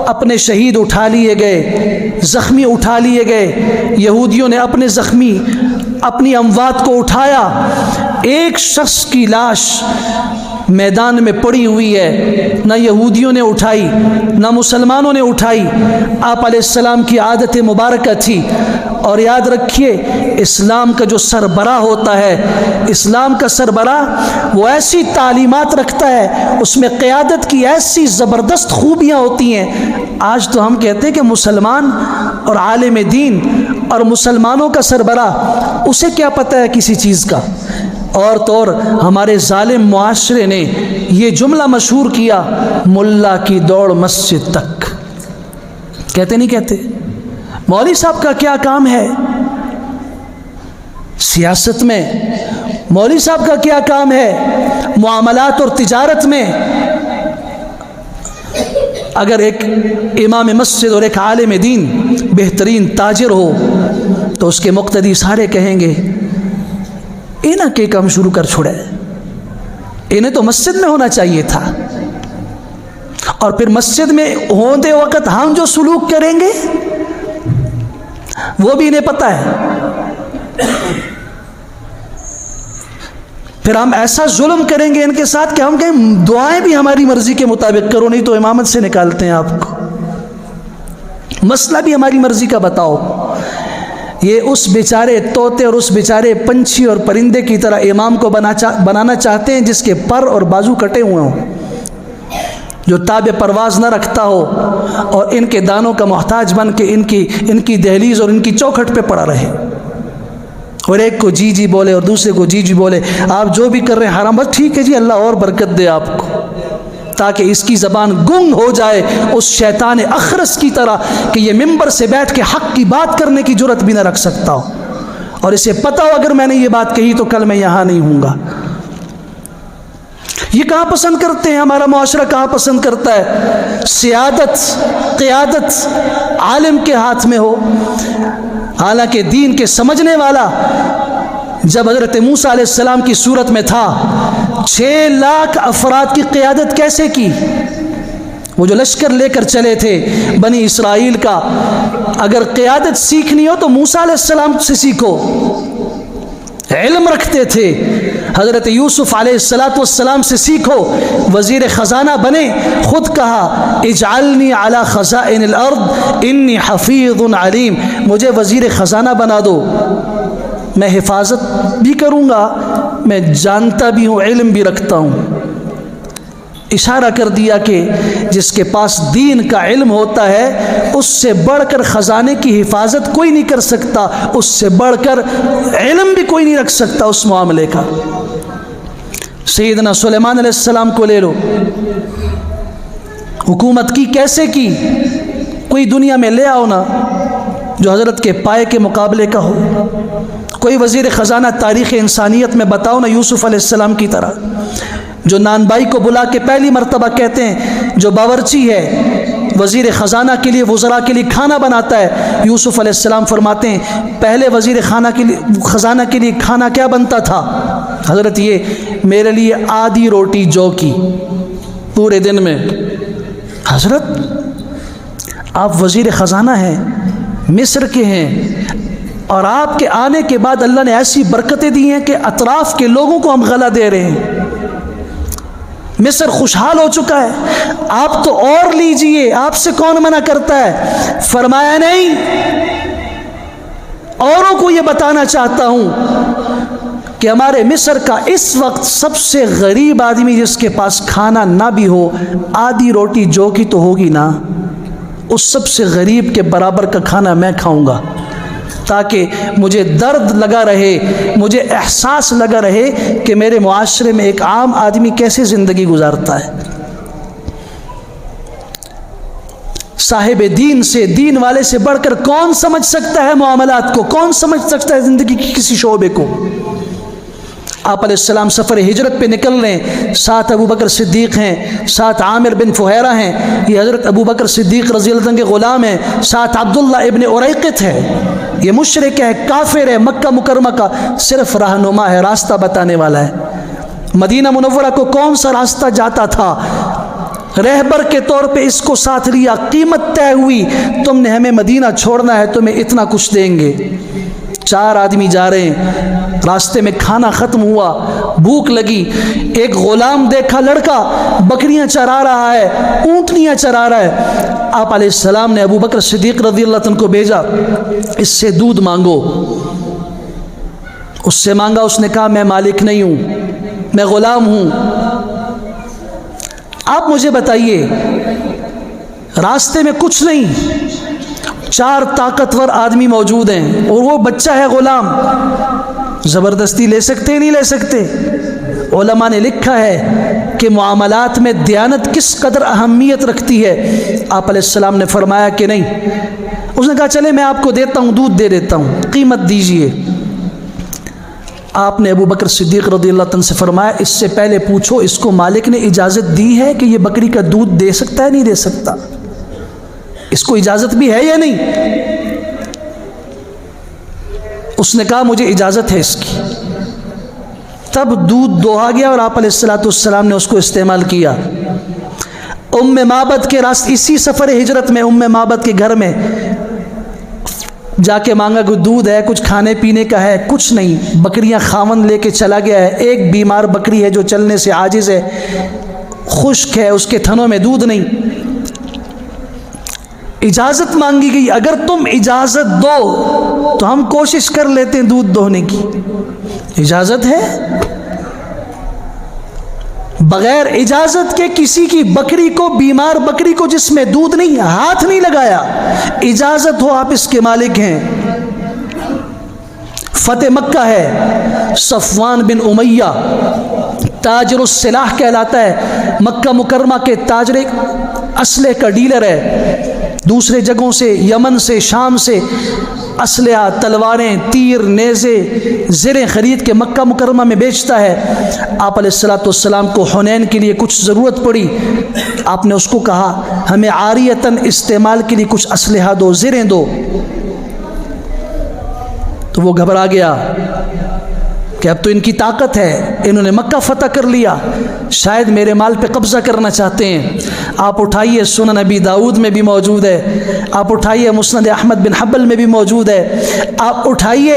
اپنے شہید اٹھا لیے گئے، زخمی اٹھا لیے گئے، یہودیوں نے اپنے زخمی، اپنی اموات کو اٹھایا، ایک شخص کی لاش میدان میں پڑی ہوئی ہے، نہ یہودیوں نے اٹھائی نہ مسلمانوں نے اٹھائی۔ آپ علیہ السلام کی عادت مبارکہ تھی، اور یاد رکھیے اسلام کا جو سربراہ ہوتا ہے، اسلام کا سربراہ وہ ایسی تعلیمات رکھتا ہے، اس میں قیادت کی ایسی زبردست خوبیاں ہوتی ہیں۔ آج تو ہم کہتے ہیں کہ مسلمان اور عالم دین اور مسلمانوں کا سربراہ، اسے کیا پتہ ہے کسی چیز کا؟ اور تو اور ہمارے ظالم معاشرے نے یہ جملہ مشہور کیا، ملا کی دوڑ مسجد تک، کہتے نہیں کہتے؟ مولوی صاحب کا کیا کام ہے سیاست میں؟ مولوی صاحب کا کیا کام ہے معاملات اور تجارت میں؟ اگر ایک امام مسجد اور ایک عالم دین بہترین تاجر ہو تو اس کے مقتدی سارے کہیں گے انہیں کے کام شروع کر چھوڑے، انہیں تو مسجد میں ہونا چاہیے تھا۔ اور پھر مسجد میں ہوتے وقت ہم جو سلوک کریں گے وہ بھی انہیں پتہ ہے، پھر ہم ایسا ظلم کریں گے ان کے ساتھ کہ ہم کہیں دعائیں بھی ہماری مرضی کے مطابق کرو، نہیں تو امامت سے نکالتے ہیں آپ کو، مسئلہ بھی ہماری مرضی کا بتاؤ۔ یہ اس بیچارے طوطے اور اس بیچارے پنچھی اور پرندے کی طرح امام کو بنانا چاہتے ہیں جس کے پر اور بازو کٹے ہوئے ہوں، جو تاب پرواز نہ رکھتا ہو اور ان کے دانوں کا محتاج بن کے ان کی دہلیز اور ان کی چوکھٹ پہ پڑا رہے، اور ایک کو جی جی بولے اور دوسرے کو جی جی بولے، آپ جو بھی کر رہے ہیں حرام، بس ٹھیک ہے جی اللہ اور برکت دے آپ کو، تاکہ اس کی زبان گنگ ہو جائے اس شیطان اخرس کی طرح کہ یہ ممبر سے بیٹھ کے حق کی بات کرنے کی جرت بھی نہ رکھ سکتا ہو، اور اسے پتہ ہو اگر میں نے یہ بات کہی تو کل میں یہاں نہیں ہوں گا۔ یہ کہاں پسند کرتے ہیں؟ ہمارا معاشرہ کہاں پسند کرتا ہے سیادت، قیادت عالم کے ہاتھ میں ہو؟ حالانکہ دین کے سمجھنے والا جب حضرت موسیٰ علیہ السلام کی صورت میں تھا، 6 لاکھ افراد کی قیادت کیسے کی؟ وہ جو لشکر لے کر چلے تھے بنی اسرائیل کا، اگر قیادت سیکھنی ہو تو موسیٰ علیہ السلام سے سیکھو، علم رکھتے تھے، حضرت یوسف علیہ السلام سے سیکھو، وزیر خزانہ بنے، خود کہا اجعلنی علی خزائن الارض انی حفیظ علیم، مجھے وزیر خزانہ بنا دو، میں حفاظت بھی کروں گا، میں جانتا بھی ہوں، علم بھی رکھتا ہوں۔ اشارہ کر دیا کہ جس کے پاس دین کا علم ہوتا ہے اس سے بڑھ کر خزانے کی حفاظت کوئی نہیں کر سکتا، اس سے بڑھ کر علم بھی کوئی نہیں رکھ سکتا اس معاملے کا۔ سیدنا سلیمان علیہ السلام کو لے لو، حکومت کی کیسے کی؟ کوئی دنیا میں لے آؤ نا جو حضرت کے پائے کے مقابلے کا ہو، کوئی وزیر خزانہ تاریخ انسانیت میں بتاؤ نا یوسف علیہ السلام کی طرح، جو نان بائی کو بلا کے پہلی مرتبہ کہتے ہیں، جو باورچی ہے وزیر خزانہ کے لیے، وزراء کے لیے کھانا بناتا ہے، یوسف علیہ السلام فرماتے ہیں پہلے وزیر خزانہ کے لیے کھانا کیا بنتا تھا؟ حضرت یہ میرے لیے آدھی روٹی جو کی پورے دن میں۔ حضرت آپ وزیر خزانہ ہیں، مصر کے ہیں، اور آپ کے آنے کے بعد اللہ نے ایسی برکتیں دی ہیں کہ اطراف کے لوگوں کو ہم غلہ دے رہے ہیں، مصر خوشحال ہو چکا ہے، آپ تو اور لیجئے، آپ سے کون منع کرتا ہے؟ فرمایا نہیں، اوروں کو یہ بتانا چاہتا ہوں کہ ہمارے مصر کا اس وقت سب سے غریب آدمی جس کے پاس کھانا نہ بھی ہو، آدھی روٹی جو کی تو ہوگی نا، اس سب سے غریب کے برابر کا کھانا میں کھاؤں گا، تاکہ مجھے درد لگا رہے، مجھے احساس لگا رہے کہ میرے معاشرے میں ایک عام آدمی کیسے زندگی گزارتا ہے۔ صاحب دین سے، دین والے سے بڑھ کر کون سمجھ سکتا ہے معاملات کو، کون سمجھ سکتا ہے زندگی کی کسی شعبے کو۔ آپ علیہ السلام سفر ہجرت پہ نکل رہے ہیں، ساتھ ابو بکر صدیق ہیں، ساتھ عامر بن فہیرہ ہیں، یہ حضرت ابو بکر صدیق رضی اللہ عنہ کے غلام ہیں، ساتھ عبداللہ ابن اریقط ہے، یہ مشرک ہے، کافر ہے، مکہ مکرمہ کا صرف رہنما ہے، راستہ بتانے والا ہے۔ مدینہ منورہ کو کون سا راستہ جاتا تھا، رہبر کے طور پہ اس کو ساتھ لیا، قیمت طے ہوئی، تم نے ہمیں مدینہ چھوڑنا ہے، تمہیں اتنا کچھ دیں گے۔ 4 آدمی جا رہے ہیں، راستے میں کھانا ختم ہوا، بھوک لگی، ایک غلام دیکھا لڑکا بکریاں چرا رہا ہے، اونٹنیاں چرا رہا ہے۔ آپ علیہ السلام نے ابو بکر صدیق رضی اللہ عنہ کو بھیجا، اس سے دودھ مانگو۔ اس سے مانگا، اس نے کہا میں مالک نہیں ہوں، میں غلام ہوں۔ آپ مجھے بتائیے، راستے میں کچھ نہیں، 4 طاقتور آدمی موجود ہیں اور وہ بچہ ہے غلام، زبردستی لے سکتے نہیں لے سکتے؟ علماء نے لکھا ہے کہ معاملات میں دیانت کس قدر اہمیت رکھتی ہے۔ آپ علیہ السلام نے فرمایا کہ نہیں، اس نے کہا چلے میں آپ کو دیتا ہوں، دودھ دے دیتا ہوں، قیمت دیجئے۔ آپ نے ابو بکر صدیق رضی اللہ عنہ سے فرمایا اس سے پہلے پوچھو اس کو مالک نے اجازت دی ہے کہ یہ بکری کا دودھ دے سکتا ہے نہیں دے سکتا، اس کو اجازت بھی ہے یا نہیں؟ اس نے کہا مجھے اجازت ہے اس کی۔ تب دودھ دوہا گیا اور آپ علیہ السلام نے اس کو استعمال کیا۔ معبد کے راست اسی سفر ہجرت میں معبد کے گھر میں جا کے مانگا کہ دودھ ہے، کچھ کھانے پینے کا ہے، کچھ نہیں، بکریاں خاوند لے کے چلا گیا ہے، ایک بیمار بکری ہے جو چلنے سے عاجز ہے، خشک ہے، اس کے تھنوں میں دودھ نہیں۔ اجازت مانگی گئی، اگر تم اجازت دو تو ہم کوشش کر لیتے ہیں دودھ دوہنے کی۔ اجازت ہے؟ بغیر اجازت کے کسی کی بکری کو، بیمار بکری کو جس میں دودھ نہیں، ہاتھ نہیں لگایا۔ اجازت ہو آپ اس کے مالک ہیں۔ فتح مکہ ہے، صفوان بن امیہ تاجر السلاح کہلاتا ہے، مکہ مکرمہ کے تاجر، اسلحے کا ڈیلر ہے، دوسرے جگہوں سے، یمن سے، شام سے اسلحہ، تلواریں، تیر، نیزے، زریں خرید کے مکہ مکرمہ میں بیچتا ہے۔ آپ علیہ السلام کو حنین کے لیے کچھ ضرورت پڑی، آپ نے اس کو کہا ہمیں عاریتاً استعمال کے لیے کچھ اسلحہ دو، زریں دو، تو وہ گھبرا گیا کہ اب تو ان کی طاقت ہے، انہوں نے مکہ فتح کر لیا، شاید میرے مال پہ قبضہ کرنا چاہتے ہیں۔ آپ اٹھائیے، سنن نبی داؤد میں بھی موجود ہے، آپ اٹھائیے مسند احمد بن حنبل میں بھی موجود ہے، آپ اٹھائیے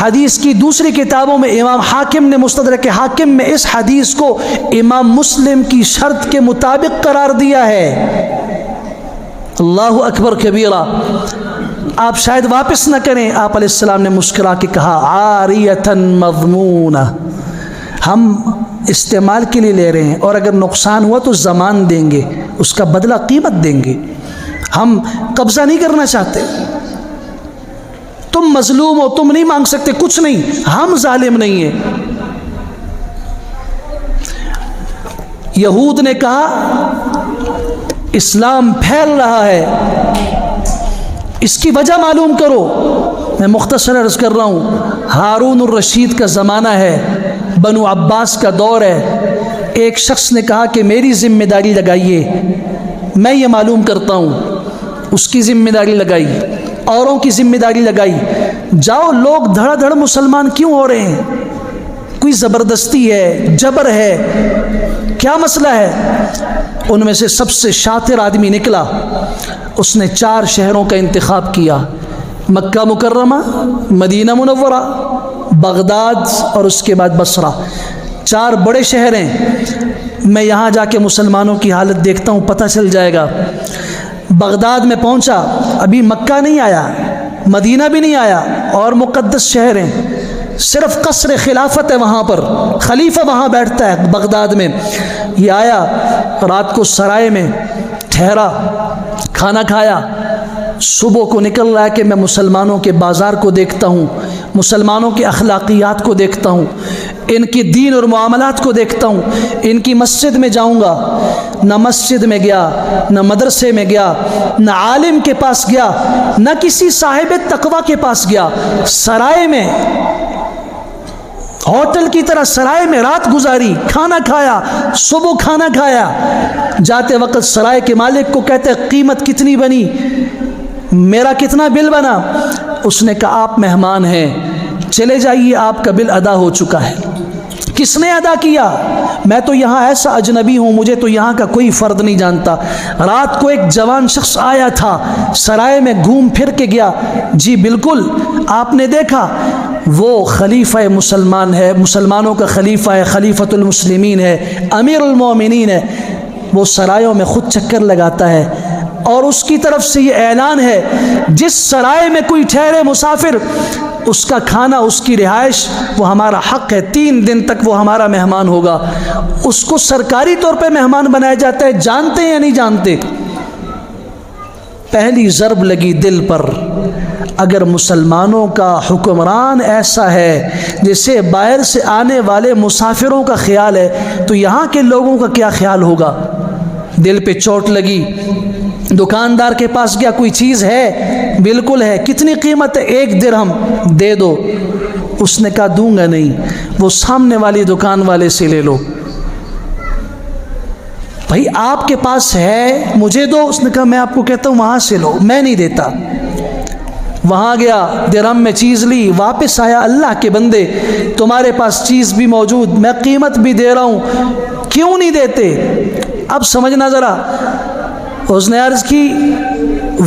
حدیث کی دوسری کتابوں میں، امام حاکم نے مستدرک حاکم میں اس حدیث کو امام مسلم کی شرط کے مطابق قرار دیا ہے۔ اللہ اکبر کبیرہ۔ آپ شاید واپس نہ کریں، آپ علیہ السلام نے مسکرا کے کہا عاریتاً مضمونہ، ہم استعمال کے لیے لے رہے ہیں، اور اگر نقصان ہوا تو زمان دیں گے، اس کا بدلہ قیمت دیں گے، ہم قبضہ نہیں کرنا چاہتے۔ تم مظلوم ہو، تم نہیں مانگ سکتے، کچھ نہیں، ہم ظالم نہیں ہیں۔ یہود نے کہا اسلام پھیل رہا ہے، اس کی وجہ معلوم کرو۔ میں مختصر عرض کر رہا ہوں، ہارون الرشید کا زمانہ ہے، بنو عباس کا دور ہے۔ ایک شخص نے کہا کہ میری ذمہ داری لگائیے، میں یہ معلوم کرتا ہوں۔ اس کی ذمہ داری لگائی، اوروں کی ذمہ داری لگائی، جاؤ لوگ دھڑا دھڑ مسلمان کیوں ہو رہے ہیں، کوئی زبردستی ہے، جبر ہے، کیا مسئلہ ہے؟ ان میں سے سب سے شاطر آدمی نکلا، اس نے 4 شہروں کا انتخاب کیا، مکہ مکرمہ، مدینہ منورہ، بغداد اور اس کے بعد بصرہ۔ 4 بڑے شہر ہیں، میں یہاں جا کے مسلمانوں کی حالت دیکھتا ہوں، پتہ چل جائے گا۔ بغداد میں پہنچا، ابھی مکہ نہیں آیا، مدینہ بھی نہیں آیا، اور مقدس شہر ہیں۔ صرف قصر خلافت ہے وہاں پر، خلیفہ وہاں بیٹھتا ہے بغداد میں۔ یہ آیا رات کو سرائے میں ٹھہرا، کھانا کھایا، صبح کو نکل رہا ہے کہ میں مسلمانوں کے بازار کو دیکھتا ہوں، مسلمانوں کے اخلاقیات کو دیکھتا ہوں، ان کی دین اور معاملات کو دیکھتا ہوں، ان کی مسجد میں جاؤں گا۔ نہ مسجد میں گیا، نہ مدرسے میں گیا، نہ عالم کے پاس گیا، نہ کسی صاحب تقوی کے پاس گیا، سرائے میں، ہوٹل کی طرح سرائے میں رات گزاری، کھانا کھایا، صبح کھانا کھایا۔ جاتے وقت سرائے کے مالک کو کہتے قیمت کتنی بنی، میرا کتنا بل بنا؟ اس نے کہا آپ مہمان ہیں، چلے جائیے، آپ کا بل ادا ہو چکا ہے۔ کس نے ادا کیا؟ میں تو یہاں ایسا اجنبی ہوں، مجھے تو یہاں کا کوئی فرد نہیں جانتا۔ رات کو ایک جوان شخص آیا تھا، سرائے میں گھوم پھر کے گیا۔ جی بالکل، آپ نے دیکھا، وہ خلیفہ مسلمان ہے، مسلمانوں کا خلیفہ ہے، خلیفۃ المسلمین ہے، امیر المومنین ہے۔ وہ سرایوں میں خود چکر لگاتا ہے، اور اس کی طرف سے یہ اعلان ہے جس سرائے میں کوئی ٹھہرے مسافر، اس کا کھانا، اس کی رہائش وہ ہمارا حق ہے، 3 دن تک وہ ہمارا مہمان ہوگا۔ اس کو سرکاری طور پہ مہمان بنایا جاتا ہے، جانتے ہیں یا نہیں جانتے؟ پہلی ضرب لگی دل پر۔ اگر مسلمانوں کا حکمران ایسا ہے جسے باہر سے آنے والے مسافروں کا خیال ہے، تو یہاں کے لوگوں کا کیا خیال ہوگا؟ دل پہ چوٹ لگی۔ دکاندار کے پاس گیا، کوئی چیز ہے؟ بالکل ہے۔ کتنی قیمت ہے؟ 1 درہم۔ دے دو۔ اس نے کہا دوں گا نہیں، وہ سامنے والی دکان والے سے لے لو۔ بھائی آپ کے پاس ہے، مجھے دو۔ اس نے کہا میں آپ کو کہتا ہوں وہاں سے لو، میں نہیں دیتا۔ وہاں گیا، درہم میں چیز لی، واپس آیا، اللہ کے بندے تمہارے پاس چیز بھی موجود، میں قیمت بھی دے رہا ہوں، کیوں نہیں دیتے؟ اب سمجھنا ذرا۔ اس نے عرض کی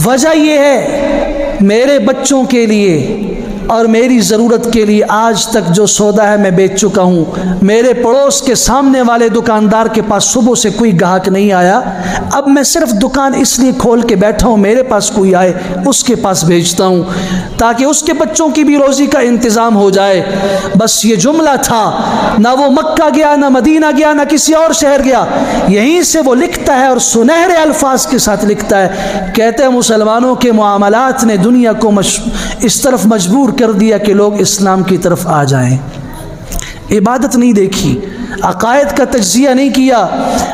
وجہ یہ ہے میرے بچوں کے لیے اور میری ضرورت کے لیے آج تک جو سودا ہے میں بیچ چکا ہوں۔ میرے پڑوس کے سامنے والے دکاندار کے پاس صبح سے کوئی گاہک نہیں آیا، اب میں صرف دکان اس لیے کھول کے بیٹھا ہوں میرے پاس کوئی آئے اس کے پاس بھیجتا ہوں تاکہ اس کے بچوں کی بھی روزی کا انتظام ہو جائے۔ بس یہ جملہ تھا، نہ وہ مکہ گیا، نہ مدینہ گیا، نہ کسی اور شہر گیا، یہیں سے وہ لکھتا ہے اور سنہرے الفاظ کے ساتھ لکھتا ہے، کہتے ہیں مسلمانوں کے معاملات نے دنیا کو اس طرف مجبور کر دیا کہ لوگ اسلام کی طرف آ جائیں۔ عبادت نہیں دیکھی، عقائد کا تجزیہ نہیں کیا،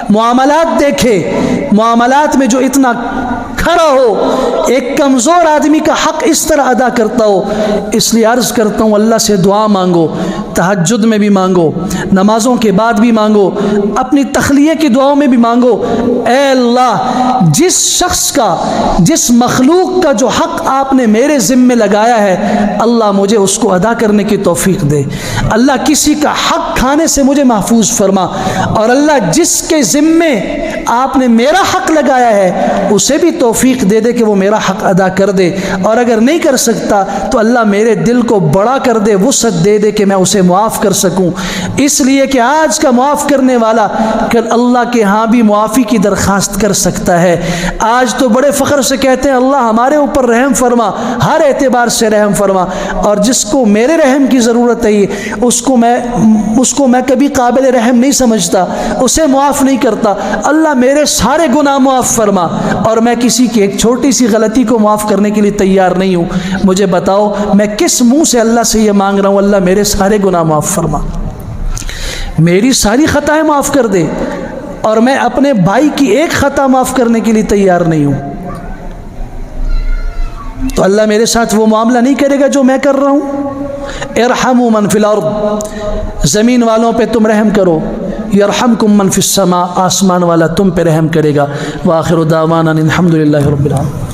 معاملات دیکھے، معاملات میں جو اتنا کھڑا ہو، ایک کمزور آدمی کا حق اس طرح ادا کرتا ہو۔ اس لیے عرض کرتا ہوں اللہ سے دعا مانگو، تہجد میں بھی مانگو، نمازوں کے بعد بھی مانگو، اپنی تخلیہ کی دعاؤں میں بھی مانگو، اے اللہ جس شخص کا، جس مخلوق کا جو حق آپ نے میرے ذمے لگایا ہے، اللہ مجھے اس کو ادا کرنے کی توفیق دے۔ اللہ کسی کا حق کھانے سے مجھے محفوظ فرما، اور اللہ جس کے ذمے آپ نے میرا حق لگایا ہے اسے بھی توفیق دے دے کہ وہ میرا حق ادا کر دے، اور اگر نہیں کر سکتا تو اللہ میرے دل کو بڑا کر دے، وسعت دے دے کہ میں اسے معاف کر سکوں، اس لیے کہ آج کا معاف کرنے والا کل اللہ کے ہاں بھی معافی کی درخواست کر سکتا ہے۔ آج تو بڑے فخر سے کہتے ہیں اللہ ہمارے اوپر رحم فرما، ہر اعتبار سے رحم فرما، اور جس کو میرے رحم کی ضرورت ہے اس کو میں کبھی قابل رحم نہیں سمجھتا، اسے معاف نہیں کرتا۔ اللہ میرے سارے گناہ معاف فرما، اور میں کسی کی ایک چھوٹی سی غلطی کو معاف کرنے کے لیے تیار نہیں ہوں۔ مجھے بتاؤ میں کس منہ سے اللہ سے یہ مانگ رہا ہوں اللہ میرے سارے گناہ معاف فرما، میری ساری خطائیں معاف کر دے، اور میں اپنے بھائی کی ایک خطا معاف کرنے کے لیے تیار نہیں ہوں، تو اللہ میرے ساتھ وہ معاملہ نہیں کرے گا جو میں کر رہا ہوں۔ ارحموا من فی الارض، زمین والوں پہ تم رحم کرو، یرحمکم من فی السماء، آسمان والا تم پہ رحم کرے گا۔ وآخر دعوانا الحمدللہ رب العالمین۔